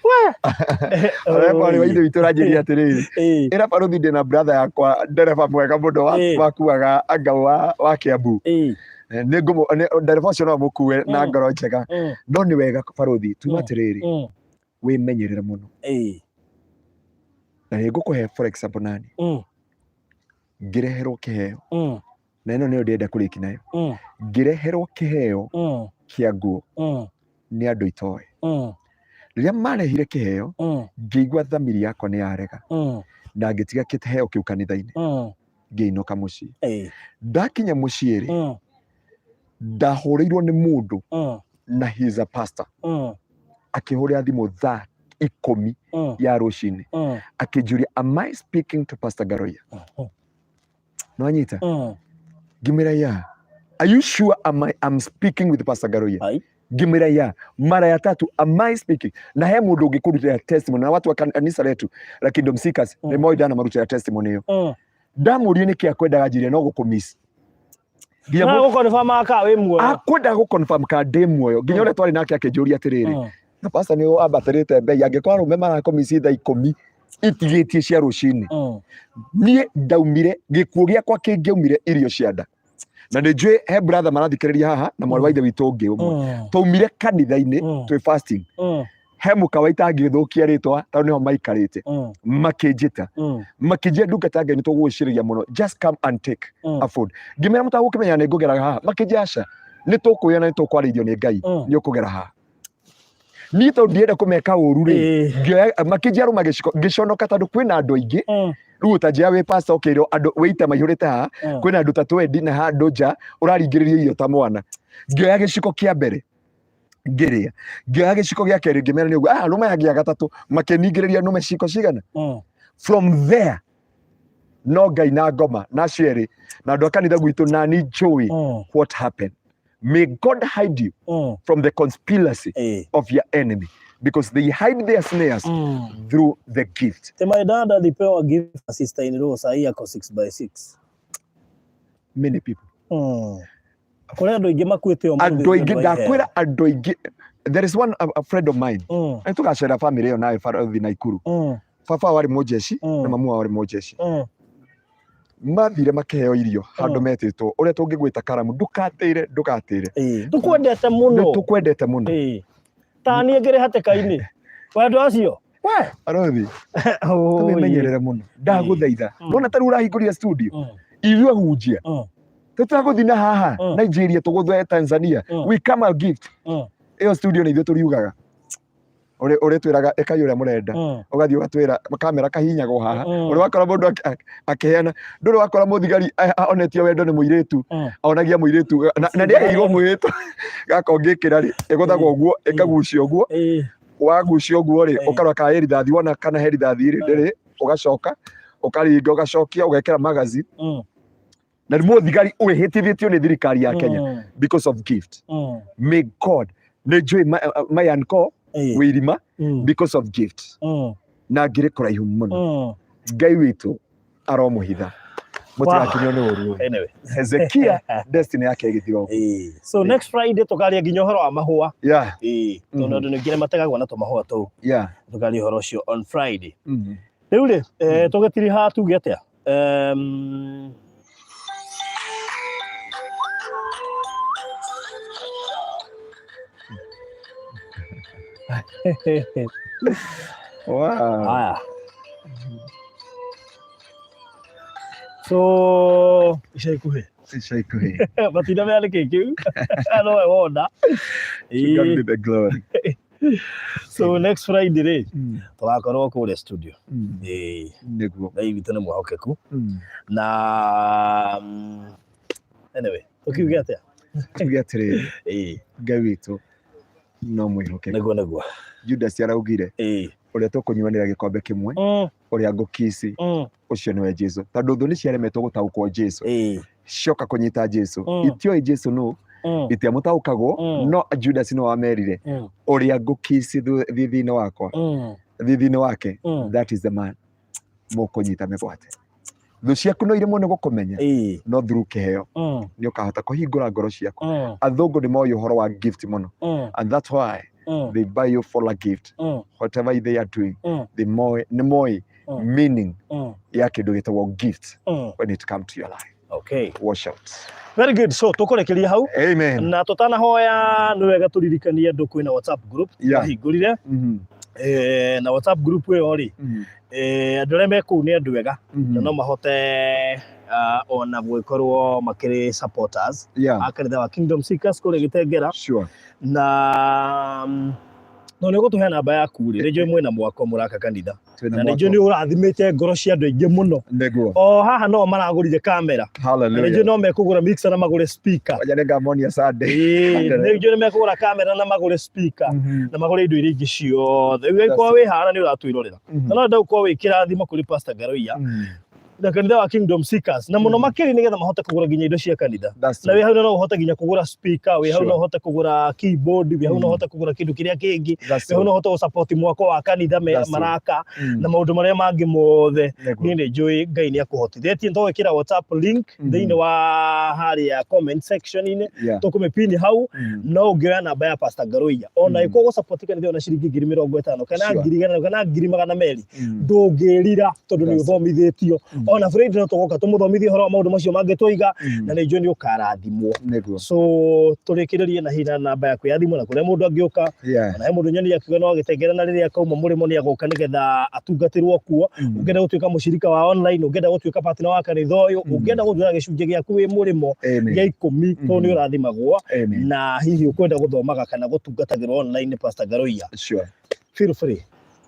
we wa indo itũ ranjĩria atirĩrĩ ĩra Baruthi ndĩna brother yakwa ndereba mwega mũno wakuaga anga wa Kiambu ndereba ũcio no mũkue na ngoro njega no nĩ wega Baruthi tuma atirĩrĩ wimenyerere muno na nĩngũkũhe for example nani ngĩreherwo kĩheo na ĩno nĩyo ndĩrenda kũrĩki nayo ngĩreherwo kĩheo kĩa nguo nĩ andũ itoĩ rĩrĩa marehire kĩheo ngĩigua thamiri yakwa nĩ yarega na ngĩtiga kĩheo kĩu kanitha-inĩ ngĩinũka mũciĩ ndakinya mũciĩ rĩ ndahũrĩirwo nĩ mũndũ na he is a pastor akĩhũrĩra thimũ thaa 10 ya rũcinĩ akĩnjũria am I speaking to Pastor Garoya no anyita ngĩmwĩra yeah are you sure I'm speaking with Pastor Garoya ngĩmwĩra yeah mara ya tatu am I speaking na he mũndũ ũngĩkũrutĩra testimony na watu wa kanisa letu la Kingdom Seekers nĩ moĩ ndanamarutĩra testimony ĩyo ndamũria nĩkĩ akwendaga njĩre no gũkũmiss na gũkonfirm aka wĩ muoyo akwenda gũkonfirm ka ndĩ muoyo nginya ũrĩa twarĩ nake akĩnjũria atĩrĩrĩ na pastor nĩ ambatĩrĩte mbei angĩkorwo arũme marakomisi thaa 10 itigĩtie cia rũcinĩ niĩ ndaumire gĩkuũ gĩakwa kĩngĩaumire irio cia nda na nĩ njũĩ he brother marathikĩrĩria haha na mwarĩ wa ithe witũ ũngĩ ũmwe twaumire kanitha-inĩ twĩ fasting he mũkawaita ngĩthũkia rĩtwa tondũ nĩho maikarĩte makĩnjĩta makĩnjĩra ndungata Ngai nĩ tũgũgũcirĩria mũno just come and take a food ngĩmera mũtagũkĩmenya nĩ ngũgeraga haha makĩnjĩra aca nĩ tũkũĩa na nĩ tũkwarĩirio nĩ Ngai nĩ ũkũgera haha niĩ tondũ ndienda kũmeka ũru rĩ makĩnjĩra rũma ngĩconoka tondũ kwĩna andũ aingĩ rĩu ũtanjĩra wĩ pastor ũkĩrwo andũ wĩita maihũrĩte haha kwĩna andũ ta twendi na handũ nja ũraringĩrĩria irio ta mwana ngĩoya gĩciko kĩa mbere ngĩrĩa ngĩoya gĩciko gĩa kerĩ ngĩmera nĩ ũguo rũma ya gĩa gatatũ makĩningĩrĩria nũme ciko cigana from there no Ngai na ngoma na cierĩ na andũ a kanitha gwitũ na ni njũĩ what happened. May God hide you from the conspiracy of your enemy because they hide their snares through the gift. My dad alipewa gift sister-in-law sahi yako 6x6. Many people. Kuna andũ aingĩ makuĩte o andũ aingĩ ndakwĩra andũ aingĩ. There is one a friend of mine. Tũgacera family ĩyo nawe Farothi Naikuru. Baba warĩ mũjeshi na mamu warĩ mũjeshi. Mathire makeheo irio handũ metĩtwo ũrĩa tũngĩgwĩta karamu ndũkatĩre tũkwendete mũno tũkwendete mũno ta niĩ ngĩrĩ hatĩka-inĩ wendo acio Farothi tũmenyerere mũno ndagũthaitha wona tarĩ ũrahingũria studio ithuĩ hunjia tũtagũthiĩ na haha Nigeria tũgũthiĩ Tanzania we come a gift ĩyo studio nĩ ithuĩ tũriugaga ũrĩa twĩraga ĩkai ũrĩa mũrenda ũgathiĩ ũgatwĩra kamera kahinyagwo haha ũrĩa wakora mũndũ akĩheana ndũrĩ wakora mũthigari onetio wendo nĩ mũirĩtu onagia mũirĩtu na nĩ aheirwo mũirĩtu gaka ũngĩkĩra rĩ ĩgũthagwo ũguo ĩkagucio ũguo wagucio ũguo rĩ ũkarora kana herithathi wona kana herithathi rĩ ndĩrĩ ũgacoka ũkaringa ũgacokia ũgekĩra magazine na mũthigari ũhĩtithĩtio nĩ thirikari ya Kenya because of gift. May God nĩ njũĩ my uncle wĩrima because of gift na ngĩrĩ kũraihu mũno Ngai witũ aromũhitha mũtigakinywo nĩ ũru anyway Hezekia destiny yake ĩgĩthira so next Friday tũkaria nginya ũhoro wa mahũa tondũ andũ nĩngĩ mategagwo na tũmahũa tũu tũkaria ũhoro ũcio on Friday rĩu rĩ tũgĩtiri haha tuge atĩa wow so ica ikuhĩ matinda me alike kiu no we wona the glory so next Friday rĩ tũgakorwo kũrĩa studio nĩguo Ngai witũ nĩ mwĩhokeku na anyway tukiuge atĩa tuge atĩrĩrĩ Ngai witũ no mwĩhokeku nĩguo Judas araugire ũrĩa tũkũnyuanĩra gĩkombe kĩmwe ũrĩa ngũkici ũcio nĩwe Jesu tondũ thũ nĩciaremetwo gũtaũkwo Jesu cioka kũnyita Jesu itioĩ Jesu no itiamũtaũkagwo no Judas no wamerire ũrĩa ngũkici thĩinĩ wakwa thĩinĩ wake that is the man mũkũnyita mĩgwate thũ ciaku no irĩ mũno gũkũmenya no through kĩheo nĩ ũkahota kũhingũra ngoro ciaku athũngũ nĩ moĩ ũhoro wa gift mũno and that's why they buy you for a gift whatever they are doing they moĩ meaning ya kĩndũ gĩtagwo gift when it comes to your life wash out very good so tũkũrekeria hau amen na tũtanahoya nĩ wega tũririkanie andũ kwĩna WhatsApp group hingũrire na WhatsApp group ĩyo rĩ andũ arĩa me kũu nĩ andũ ega na no mahote ona gwĩkorwo makĩrĩ supporters a kanitha wa Kingdom Seekers kũrĩa Gĩtengera na no nä gå tå he namba yaku rä rä njå mwä na mwako må raka kanitha na nä njå nä å rathimä te ngoro cia andå aingä må no o haha no maragå rire kamera nä njå no mekå gå ra mixer na magå re speaker nä njå nä mekå gå ra kamera na magå re speaker na magå re indo iria ingä ciothe rä u angäkorwo wä hana nä å ratwä rorera na no ndä gå korwo wä kä rathimo kå rä Pastor Ngaroia na kanitha wa Kingdom Seekers na muno makiri nigetha mahote kugura nginya indo cia kanitha na we hau no uhote nginya kugura speaker we hau no uhote kugura keyboard we hau no uhote kugura kindu kiria kingi we hau no uhote support mwako wa kanitha maraka na maundu maria mangi mothe ni njui Ngai ni akuhotithĩtie ntogwikira WhatsApp link thiini wa haria comment section ini tukumipini hau no ngioya namba ya Pastor Ngaroia ona iko go support kanitha ona ciringi 50,000 kana 100 kana 200 ndungirira tondu ni uthomithĩtio ona Fred no tugoka tumuthomithie horo maundu macio mangi twiga na ni njui ni ukarathimwo so turikiririe na hina namba yaku ya thimu na kuria mundu angiuka na he mundu nyoni akiuga no agitengera na riria akauma murimo ni agoka nigetha atungatirwo kuo ungenda gutuika mushirika wa online ungenda gutuika partner wa kanitha uyu ungenda guthura gicunje giaku wi murimo gia 10 to ni urathimagwo na hihi ukwenda guthomaga kana gutungatagirwo online Pastor Ngaroia feel free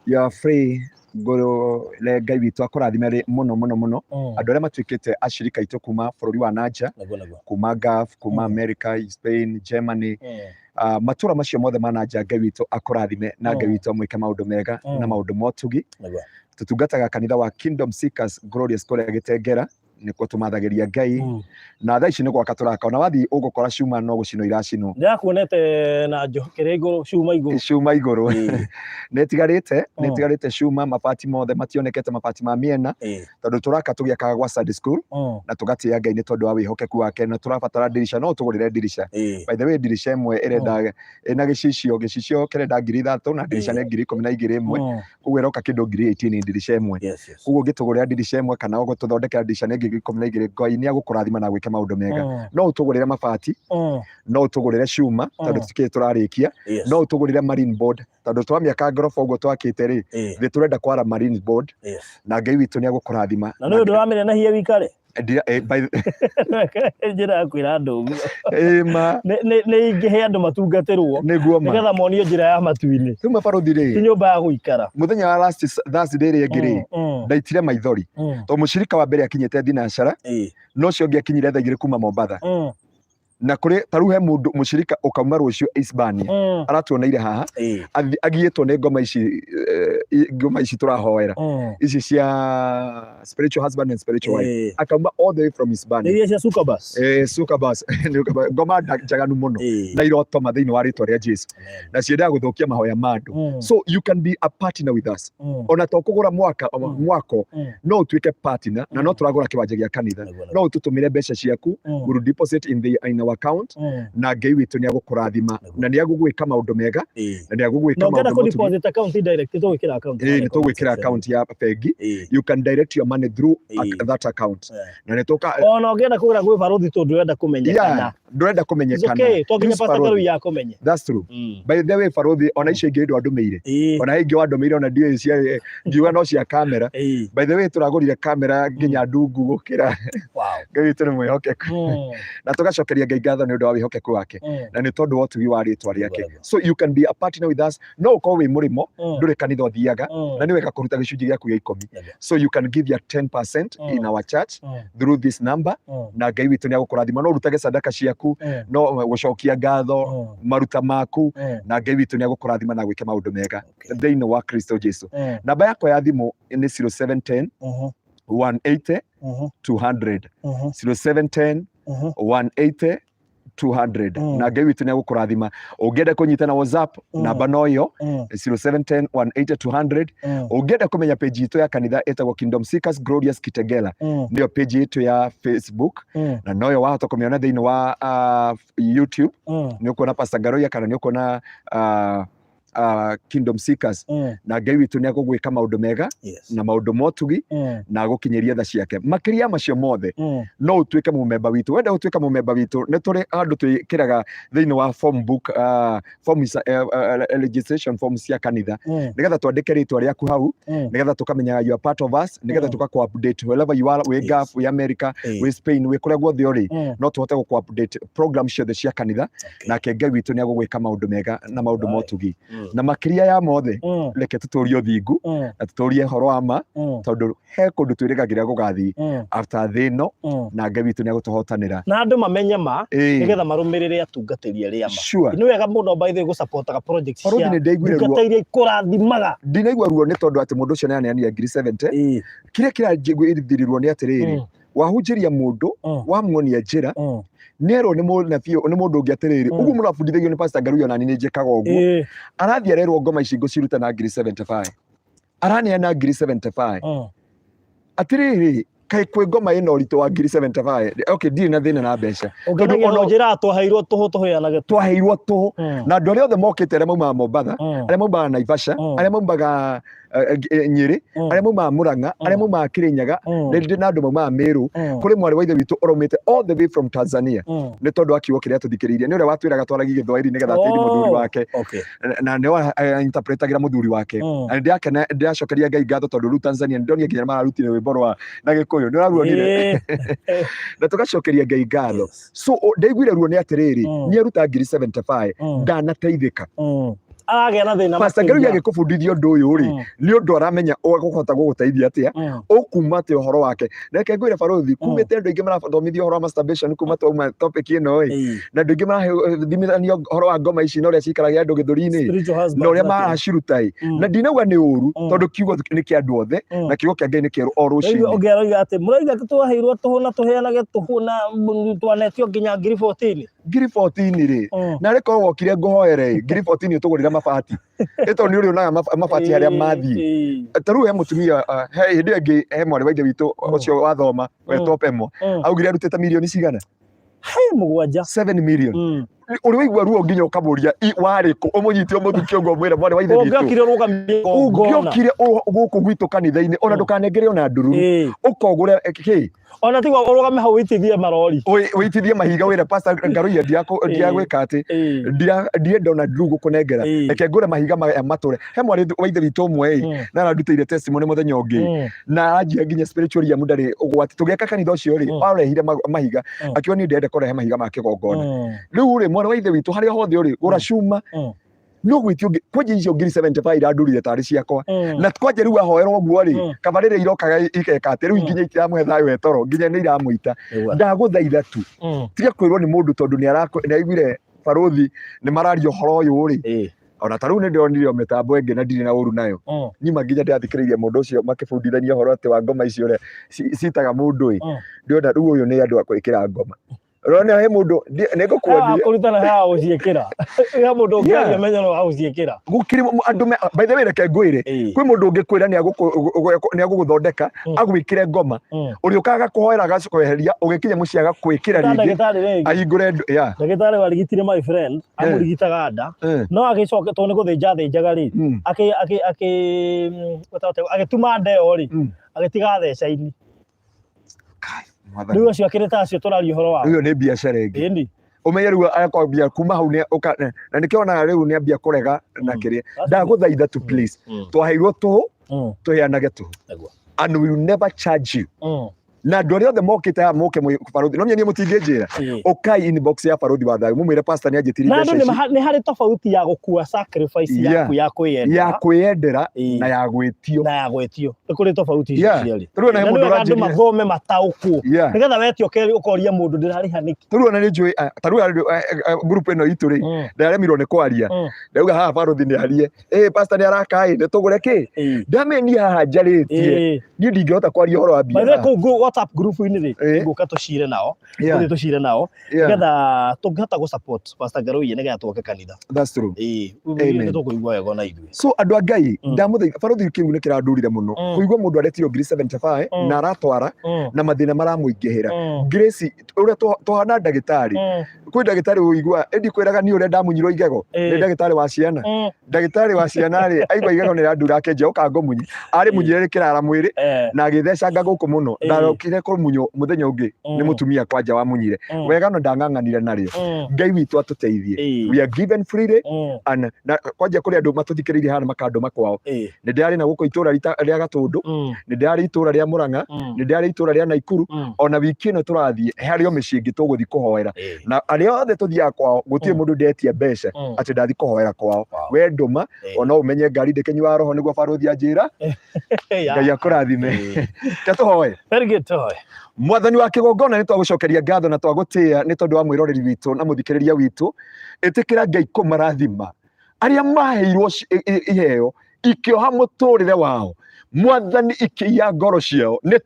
you are free ngoro le Ngai witu akurathime muno andu aria matuikite ashirika itu kuma bururi wa nanja kuma Gulf kuma America Spain Germany matura macio mothe mananja Ngai witu akurathime na Ngai witu amwike maundu mega na maundu motugi tutungataga kanitha wa Kingdom Seekers Glorious Kore Gitengera nikuo tumathagiria Ngai na thaa ici ni gwaka turaka ona wathi ugukora cuma no gucino iracino ndakuonete na njokere iguru cuma iguru netigarite cuma mabati mothe mationekete mabati ma miena tondu turaka tugiakaga gwa Sunday school na tugatia Ngai ni tondu wa wihokeku wake na turabatara dirisha no tugurire dirisha by the way dirisha imwe irenda ina gicicio kirenda 3,000 na dirisha ni 12,000 kuguo iroka kindu 18 dirisha imwe kuguo ngitugurira dirisha imwe kana ugututhondekera dirisha ni 12,000 Ngai ni agukurathima na gwika maundu mega no utugurire mabati no utugurire cuma tondu tukiri turarikia no utugurire marine board tondu twamiaka ngorofa uguo twakite ri thi turenda kwara marine board na Ngai witu ni agukurathima na no nduramire na hiya wikare njira ya kwira andu ma ni ingihe andu matungatirwo nigetha monio njira ya matuini tuma baruthire ti nyumba ya guikara muthenya wa last Thursday ri ngiri ndaitire maithori to mushirika wa mbere akinyete thinacara no cio ngiakinyire thaa 2 kuma Mombatha na kuri taruhe mundu mushirika ukauma rucio Hispania aratuoneire haha agietwo ni ngoma ici turahoera ici cia spiritual husband and spiritual wife akauma all the way from Hispania iria cia sukabas ngoma njaganu muno na irotoma thiini wa ritwa ria Jesu na ciendaga guthukia mahoya mandu so you can be a partner with us ona to kugura mwako no utuike partner na no turagura kiwanja gia kanitha no ututumire mbeca ciaku guru deposit in our account na Ngai witu ni agukurathima na ni agugwika maundu mega na ni agugwika maundu no deposit account direct to gwikira account ni to gwikira account ya bengi you can direct your money through that account na ni toka ona ngenda kugura gwe baruthi to ndurenda kumenyekana ndurenda kumenyekana okay to nginya Pastor Ngaroia akumenye that's true by the way baruthi ona icio ingi ndu andumeire ona ingi wandumeire ona ndio cia ngiuga no cia camera by the way turagurire camera nginya ndungu gukira Ngai witu ni mwihokeku na tugacokeria Ngai ngatho ni undu wa wihokeku wake na ni tondu wa utugi wa ritwa riake so you can be a partner with us no ukorwo wi murimo nduri kanitha uthiaga na ni wega kuruta gicunji giaku gia 10 so you can give your 10% in our church through this number na Ngai witu ni agukurathima no urutage sadaka ciaku no gucokia ngatho maruta maku na Ngai witu ni agukurathima na gwike maundu mega thiini wa Kristo Jesu namba yako ya thimu ni 0710 180 200 0710 180 200 na Ngai witu ni agukurathima ungenda kunyita WhatsApp namba no yo 0710 180 200 ungenda kumenya page itu ya kanitha etagwo Kingdom Seekers Glorious Kitengela ndio page itu ya Facebook na noyo wahota kumiona thiini wa YouTube ni ukuona Pastor Ngaroia kana ni ukuona Kingdom Seekers na Ngai witu ni agugwika maundu mega na maundu motugi na agukinyeria tha ciake makiria macio mothe no utuike mumemba witu wenda utuika mumemba witu ni turi andu twikiraga thiini wa form book registration form cia kanitha nigetha twandike ritwa riaku hau nigetha tukamenya you are part of us nigetha tuka update wherever you are we Gulf we America we Spain we kuria guothe uri no tuhote ku update program ciothe cia kanitha na Ngai witu ni agugwika maundu mega na maundu motugi na makiria ya mothe reke tuturie uthingu na tuturie horo wa ma tondu he kundu twirigagira gugathi after thino na Ngai witu ni agutuhotanira na andu mamenye ma nigetha marumirire atungatiri aria ma ni wega muno by the way gu support ka project cia ngatairia ikurathimaga ndinaigua ruo ni tondu ati mundu ucio ni aneania ngiri 70 kiria kiragithirirwo ni atiriri wahunjiria mundu wamuonia njira nero ni mundu ungi atiriri ugu murabundithagio ni pastor Ngaruiyo na ni njikaga uguo arathi arerwo ngoma ici nguciruta na ngiri 75 araneana ngiri 75 atiriri kai kwe ngoma ino rito wa ngiri 75 okay ndiri na thina na mbeca tondu ono njira twaheirwo tuheanage twaheirwo na andu aria othe mokite aria maumaga Mombatha aria maumaga Naivasha aria maumaga Nyeri aria maumaga Murang'a aria maumaga Kirinyaga na andu maumaga Meru kuri mwari wa ithe witu oromite all the way from Tanzania ni tondu akiugo kiria tuthikiririe ni uria watwiraga twaragi Githwairi nigetha ateithie muthuri wake na ni interpretagira muthuri wake na ndiacokeria Ngai ngatho tondu riu Tanzania ndonire nginya mararutire rwimbo rwa na Gikuyu ni raruonire na tugacokeria Ngai ngatho so ndaiguire ruo ni atiriri ni aruta ngiri 75 ndanateithika agĩa na thĩna Pastor Ngaruiyo agĩkũbundithia ũndũ ũyũ rĩ nĩ ũndũ aramenya ũgũhota gũgũteithia atĩa ũkuma atĩ ũhoro wake reke ngwĩre Barothi kumĩte andũ aingĩ marathomithio ũhoro wa masturbation kuma twauma topic ĩno ĩ na andũ aingĩ marathimithania ũhoro wa ngoma ici na ũrĩa cikaragia andũ gĩthũri-inĩ na ũrĩa maraciruta na ndinauga nĩ ũru tondũ kiugo nĩ kĩa andũ othe na kiugo kĩa Ngai nĩ kĩerũ o rũciinĩ ũngĩaroiga atĩ mũraiga twaheirwo tũhũ na tũheanage tũhũ na twanetio nginya ngiri 14 rĩ na rĩkorwo wokire ngũhoere ngiri 14 ũtũgũrĩra mabati ĩto nĩ ũrĩonaga mabati harĩa mathiĩ tarĩu he mũtumia he hĩndĩ ĩngĩ he mwarĩ wa ithe witũ ũcio wathoma wetwo ĩmwe augire arutĩte mirioni cigana 7 million uri wigua ruo nginya ukamũria warĩ kũ ũmũnyitie ũmũthukie ũguo mwĩre mwarĩ wa ithe witũ ũngĩokire gũkũ gwitũ kanitha-inĩ ona ndũkanengere ona nduru ũkogũre kĩ ona tigwa urugame hau witithie marori witithie mahiga wira Pastor Ngaruiyo ndiagwika ati ndienda ona nduru gũkũnengera reke ngũre mahiga matũre he mwarĩ wa ithe witũ ũmwe na arandutĩire testimony mũthenya ũngĩ na anjia nginya spiritual ya mũndarĩ ũgwati tũgĩaka kanitha ũcio rĩ arehire mahiga akiwa ni ndende kũrehe mahiga ma kĩgongona rĩu rĩ mwarĩ wa ithe witũ harĩa hothe ũrĩ gũra cuma no gwitio kwanje icio ngiri 75 irandurire tari ciakwa na kwanje riu ahoerwo guo ri kabarire irokaga ikeka ati riu nginya itiramwe thayo etoro nginya ni iramuita ndaguthaitha tu tiga kwirwo ni mundu tondu ni araiguire Barothi ni marario horo uyu ri ona taru ni ndionire mitambo enge na ndiri na uru nayo nyima nginya ndathikiririe mundu ucio makibundithania horo ati wa ngoma icio citaga mundu ndiona riu uyu ni andu akwikira ngoma rona he mundu nĩngũkuonia kũrutana ha gũciĩkĩra ya mundu ũngĩ amenya no agũciĩkĩra gũkiri andu by the way reke ngwĩre kwĩ mundu ũngĩkwĩra nĩ agũgũthondeka agwĩkĩre ngoma ũrĩa ũkaga kũhoera agakweheria ũgĩkinya mũciĩ agakwĩkĩra rĩngĩ ahingũre ndagĩtarĩ warigitire my friend amũrigitaga nda no agĩcoka tondũ nĩ gũthĩnja thĩnjaga rĩ agĩtuma ndeo rĩ agĩtiga theca-inĩ riu acio akĩrĩta acio tũraria ũhoro wao ũyũ nĩ biacara ĩngĩ umenye riu akwambia kuma hau na nĩkĩonaga rĩu nĩ ambia kũrega na kĩrĩa ndagũthaitha tu please twaheirwo tũhũ tũheanage tũhũ and we will never charge you na andũ arĩa othe mokĩte haha moke Barothi no nyenie mũtingĩnjĩra ũkai inbox ya Barothi wa thayũ mũmwĩre pastor nĩ anjĩtire mbeca ici nĩ harĩ tofauti ya gũkua sacrifice yaku ya kwĩyendera na ya gwĩtio nĩ kũrĩ tofauti icio ciarĩ andũ mathome mataũkwo nĩgetha wetio kerĩ ũkoria mũndũ ndĩrarĩha nĩkĩ tarĩu ona nĩ njũĩ tarĩu group ĩno itũ rĩ ndaremirwo nĩ kwaria ndauga haha Barothi nĩ arie pastor nĩ araka nĩ tũgũre kĩ ndameni haha njarĩtie niĩ ndingĩhota kwaria ũhoro wa biacara WhatsApp group-inĩ rĩ ngũka tũcire nao tũcire nao nĩgetha tũngĩhota gũ support Pastor Ngaruiyo nĩgetha tũoke kanitha that's true nĩ tũkũigua wega na ithuĩ so andũ a Ngai ndamũthaitha Barothi kĩu nĩ kĩrandurire mũno kũigua mũndũ aretio ngiri 75 na aratwara na mathĩna maramũingĩhĩra Grace ũrĩa tũhana ndagĩtarĩ kwĩ ndagĩtarĩ ũigua endi kwĩraga ni ũrĩa ndamunyirwo igego nĩ ndagĩtarĩ wa ciana rĩ aigua igego nĩ randura kenja ũka ngomunyi arĩ munyire kĩrara mwĩrĩ na agĩthecanga gũkũ mũno kire ko munyo muthenya ungi ni mutumia kwanja wa munyire wega no ndang'ang'anire nario Ngai witu atuteithie we are given freely and kwanja kuri andu matuthikiririe hana makando makwao ni ndari na guko itura ria Gatundu ni ndari itura ria Murang'a ni ndari itura ria Naikuru ona wiki ino turathie hario micingi tuguthi kuhoera na aria othe tuthia kwao gutie mundu ndetie mbeca ati ndathi kuhoera kwao we nduma ona umenye ngari ndikinywa roho niguo baruthi anjira Ngai akurathime tuhoe very good tuhoe Mwathani wa kigongona ni twagucokeria ngatho na twagutia ni tondu wa mwiroreri witu na muthikiriria witu itikira Ngai kumarathima aria maheirwo iheo ikioha muturire wao Mwathani ikiya ngoro ciao ni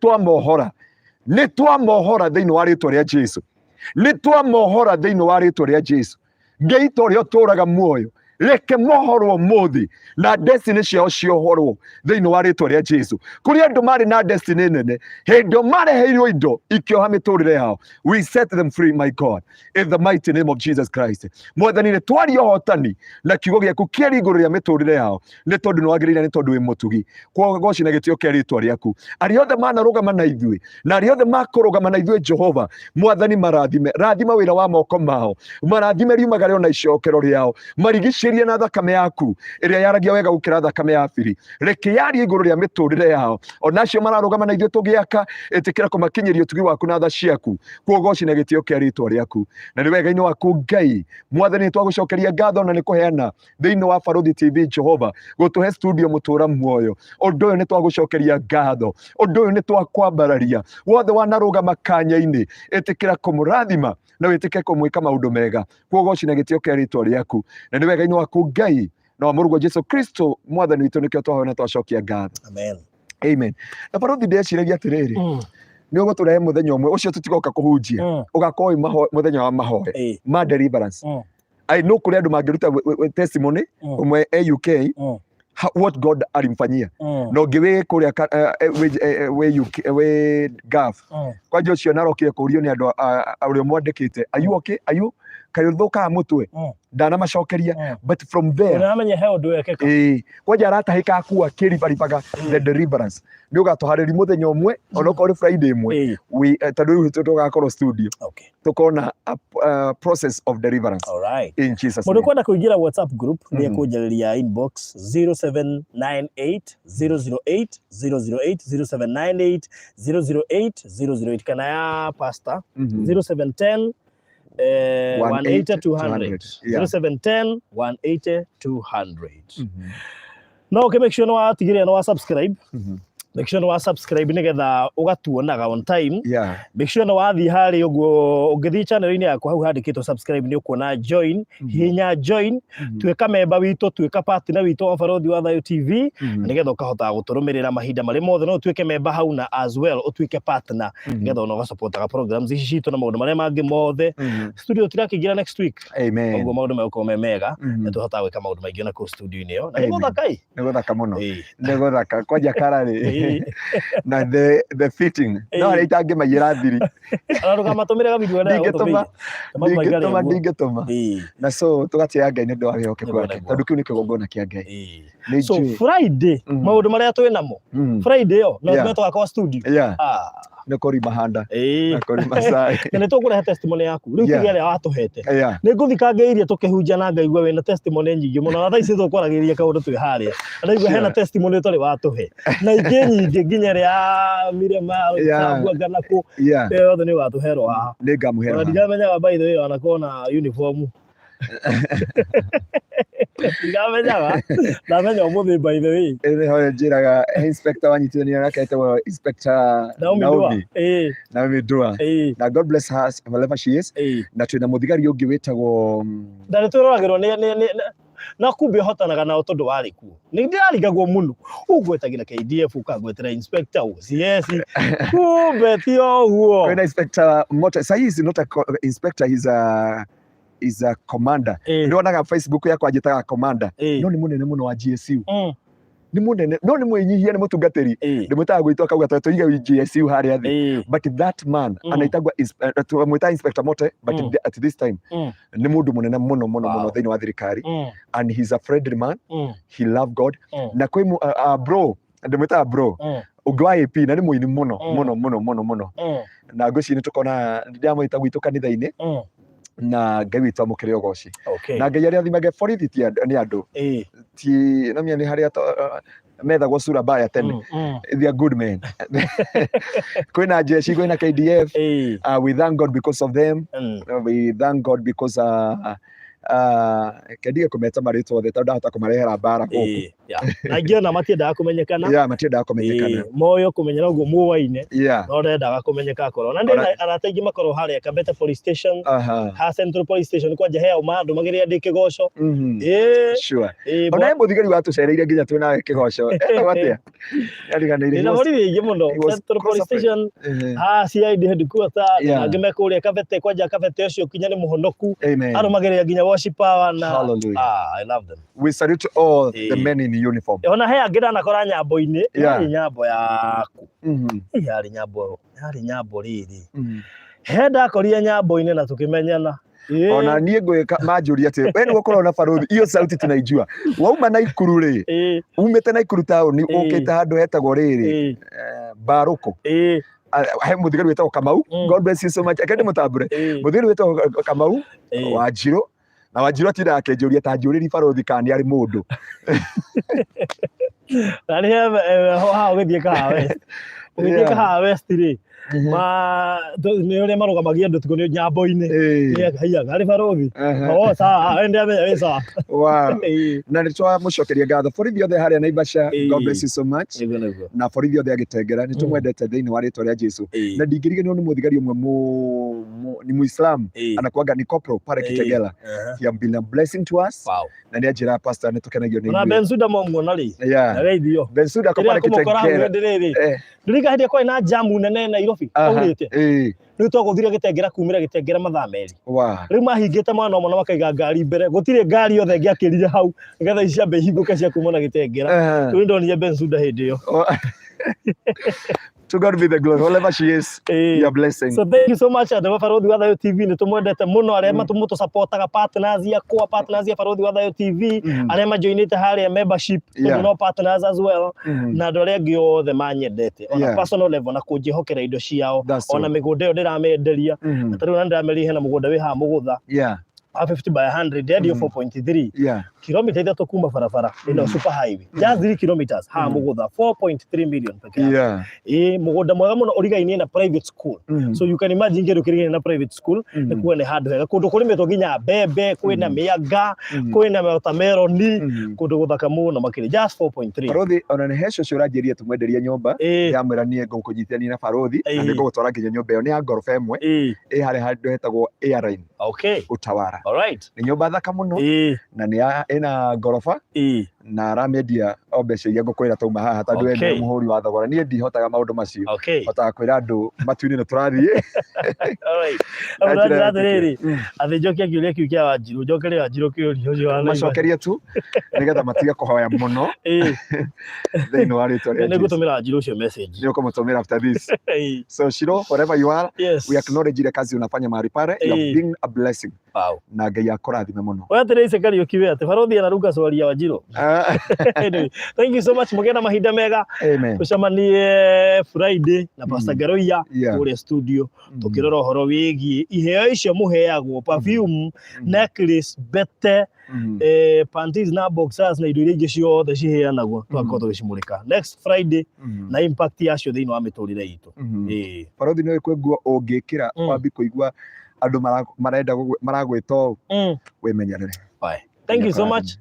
twamohora thiini wa ritwa ria Jesu ni twamohora thiini wa ritwa ria Jesu Ngai torio turaga muoyo reke mohorwo muthi na destiny ciao ciohorwo thiini wa ritwa ria Jesu kuri andu mari na destiny nene hindo mareheirwo indo ikioha miturire yao we set them free my God in the mighty name of Jesus Christ Mwathani ni twari ohotani na kiugo giaku kieri iguru ria miturire yao ni tondu ni wagirire ni tondu wi mutugi kwa goci na gitio kia ritwa riaku ari othe manarugama na ithui na ari othe makurugama na ithui Jehova Mwathani rathima wira wa moko mao marathime riumagare ona icokero riao marigici na thakame yaku iria yaragia wega gukira thakame ya Abili reke yari iguru ria miturire yao onacio mararugama na ithuĩ tugiaka itikira kumakinyiria utugi waku na tha ciaku kuogoci na gitio kia ritwa riaku na ni wega-ini waku Ngai Mwathani twagucokeria ngatho na ni kuheana thiini wa Baruthi TV Jehova gutuhe studio mutura muoyo undu uyu ni twagucokeria ngatho undu uyu ni twakwambararia wothe wanarugama kanya-ini itikira kumurathima na witike kumwika maundu mega kuogoci na gitio kia ritwa riaku na ni wega-ini waku Ngai na wamurugo Jesu Kristo Mwathani witu nikio twahoya na twacokia ngatho amen amen na Baruthi ndeciragia atiriri ni uguturehe muthenya umwe ucio tutigoka kuhunjia ugakoi muthenya wa mahoya ma deliverance I know kuri andu mangiruta testimony umwe UK what God alimfanyia na ungiwe kuria we gaf kwa Joshua narokire kurio ni andu ario mwandikite ayu okay ayu kayuthuka mutwe ndana macokeria but from there unamenya he undu wekeka kwanja aratahika akua kiribaribaga the deliverance ni ugatuhariri muthenya umwe onoko ri Friday imwe we tadu tugakorwo studio tukona process of deliverance all right in Jesus name mudu kwenda kuingira WhatsApp group ni kunjariria inbox 0798008008 0798008008 kana ya pastor 0710 180-200 0710-180-200 no make sure no watigiria no subscribe make sure no wa subscribe nigetha ugatuonaga on time make sure no wathi hari uguo ungithi channel-ini yakwa hau handikitwo subscribe ni ukuona join hinya join tuika member witu tuika partner witu wa Baruthi wa Thayo TV nigetha ukahota guturumirira mahinda mari mothe no tuike member hau na as well utuike partner nigetha no supportaga programs ici citu na maundu maria mangi mothe studio tirakingira next week amen uguo maundu meko memega na tuhota gwika maundu maingi na ku studio-ini yo na niguthaka niguthaka muno niguthaka kwanja karari na the fitting no aritange mayira thiri araruga matumiraga video na ndingetuma na so tugatia Ngai ni ndo agioke kwake tondu kiu ni kigongona kia Ngai so Friday maundu maria twi namo Friday yo no tumetwa kwa studio nekori mahanda nekori masai na tukurehe testimony yaku riu kiria ria watuhete ni nguthikangeirie tukihunjia na ngaigua wena testimony nyingi muno na thaici tukwaragiria kaundu twi haria ndaigua hena testimony tuli watuhe na ingi nyingi nginya ria Mirema sabua ngana ku yothe ni watuherwo haha ni ngamuherwo na ndigamenyaga by the way anakona uniform ndigamenyaga ndamenya umuthi by the way hoya njiraga inspector wanyitithania nake etagwo Inspector Naomi Dua na God bless her wherever she is na twina muthigari ungi witagwo ndari twiroragirwo ni na kumbe hotanaga nao tondu wari kuo ni ndirarigagwo muno ugwetagira KDF ukagwetera inspector CS kumbe tio huo when Inspector Moto so he is not a inspector, is a commander ndio naga Facebook yako ajitaga commander no ni munene muno wa GSU ni munene no ni mwenyihia ni mutungatiri ni mutaga gwitwa kauga tuiga GSU hari athi but that man anaitagwa mwita Inspector Mote but at this time ni mundu munene muno thini wa thirikari and he's a friendly man he love God na kwi bro ndimwita bro ungi wa AP na ni muini muno na ngwĩciria nĩ tũkona ndamwĩta gwitũ kanitha-inĩ na Ngai witũ amũkĩre ũgooci na Ngai arĩa athimage borithi nĩ andũ ti namia nĩ harĩa methagwo sura mbaya tene they are good men kwĩna jeshi kwĩna KDF we thank God because of them we thank God because kendige kumeta marĩtwa othe tondũ ndahota kũmarehera mbara gũkũ na ngiona matiendaga kũmenyekana matiendaga kũmenyekana moyo kũmenyera ũguo mũwaine no ndendaga kũmenyeka korwo na ndĩ arata aingĩ makorwo harĩa Kabete police station ha Central police station kwanja hea uma andũ magĩrĩra ndĩ kĩgoco sure ona mũthigari watũcereire nginya twĩ nawe kĩgoco atĩa yariganĩire na borithi aingĩ mũno Central police station ha CID headquarter angĩ me kũrĩa Kabete kwanja Kabete ũcio kinya nĩ mũhonoku andũ magĩrĩra nginya worship power na I love them. We salute all the men in uniform. Ona he angĩ ndanakora nyambo-inĩ yarĩ nyambo yaku yarĩ nyambo rĩrĩ he ndakorire nyambo-inĩ na tũkĩmenyana ona niĩ ngwĩka manjũria atĩ we nĩguo ũkoragwo na barũthi iyo sauti tunaijua wauma Naikuru rĩ umĩte Naikuru taũni ũkĩte handũ hetagwo rĩrĩ Mbarũkũ he mũthigari wĩtagwo Kamau God bless you so much akende mũtambũre mũthigari wĩtagwo Kamau Wanjirũ na Wanjirũ atindaga akĩnjũria ta njũrĩri barũthi kana nĩ arĩ mũndũ na nĩ haha ũgĩthiĩ kahawa West rĩ nĩ ũrĩa marũgamagia andũ tukũ nĩ nyambo-inĩ haiaga harĩ barũthi sawa ende amenya sawa na nĩ twamũcokeria ngatho borithi othe harĩa Naivasha God bless you so much na borithi othe agĩtengera nĩ tũmwendete thĩinĩ wa rĩtwa rĩa Jesũ na ndingĩriganĩrwo nĩ mũthigari ũmwe ni Muislam anakuaga ni corporal pale Kitengela he have been a blessing to us na nĩ anjĩra pastor nĩ tũkenagio nĩ na Bensuda muona rĩ na geithio Bensuda kwa pale Kitengela ndĩrĩga hĩndĩ kwari na jamu nene Nairobi aurĩte rĩu twagũthire Gĩtengera kumĩra Gĩtengera mathaa merĩ rĩu mahingĩte mwana ũmwe na makaiga ngari mbere gũtirĩ ngari yothe ngĩakĩrire hau nĩgetha iciambe ihingũke cia kuma na Gĩtengera rĩu ndonire Bensuda hĩndĩ ĩyo To God be the glory, whatever she is, your blessing. So thank you so much and Barũthi wa Thayũ TV nĩ tũmwendete mũno arĩa matũmũtũsupportaga partners yakwa partners ya Barũthi wa Thayũ TV arĩa majoinĩte harĩa membership no partners as well na andũ arĩa angĩ othe manyendete on a personal level na kũnjĩhokera indo ciao ona mĩgũnda ĩyo ndĩramenderia na tarĩu ndĩramerire hena mũgũnda wĩ haha mũgũtha 50 by 100 radio 4.3 kilomita ithatũ kuma barabara ino super highway just 3 kilometers ha mũgũtha 4.3 million peke yake mũgũnda mwega mũno ũrigainie na private school so you can imagine kĩndũ kĩrigainie na private school nĩ kuo nĩ handũ hega kũndũ kũrĩmĩtwo nginya mbembe kwĩna mĩanga kwĩna watermelon kũndũ gũthaka mũno makĩria just 4.3 Barũthi ona nĩ heco cio ũranjĩria tũmwenderia nyũmba yamwĩra niĩ ngũkũnyitithania na Barũthi na nĩ ngũgũtwara nginya nyũmba ĩyo nĩ ya ngoroba ĩmwe harĩa handũ hetagwo Airline Utawara nĩ nyũmba thaka mũno na nĩ ĩna ngoroba na aramendia o mbeca iria ngũkwĩra tauma haha tondũ we nĩ mũhũri wa thogora niĩ ndihotaga maũndũ macio hotaga kwĩra andũ matu-inĩ nĩ tũrathiĩ athĩ njokia kĩũria kĩu kĩa Wanjirũ njokerie Wanjirũ kĩũria ũcio wa macokerie tu nĩgetha matige kũhoya mũno thĩinĩ wa rĩtwa rĩa Jesũ nĩngũtũmĩra Wanjirũ ũcio message nĩ ũkũmũtũmĩra after this so Shiro wherever you are we acknowledge ile kazi unafanya mahali pale you have been a blessing na Ngai akũrathime mũno wewe Teresa Kariuki ati Barũthi anaruka swaria Wanjirũ thank you so much mũgĩe na mahinda mega tũcemanie Friday na Pastor Garoia kũrĩa studio tũkĩrora ũhoro wĩgiĩ iheo icio mũheagwo perfume necklace bete panties na boxers na indo iria ingĩ ciothe ciheanagwo twakorwo tũgĩcimũrĩka next Friday na impact yacio thĩinĩ wa mĩtũrĩre itũ Barũthi nĩ kwĩ nguo ũngĩkĩra wambi kũigua andũ marenda maragwĩta wĩmenyerere thank you so much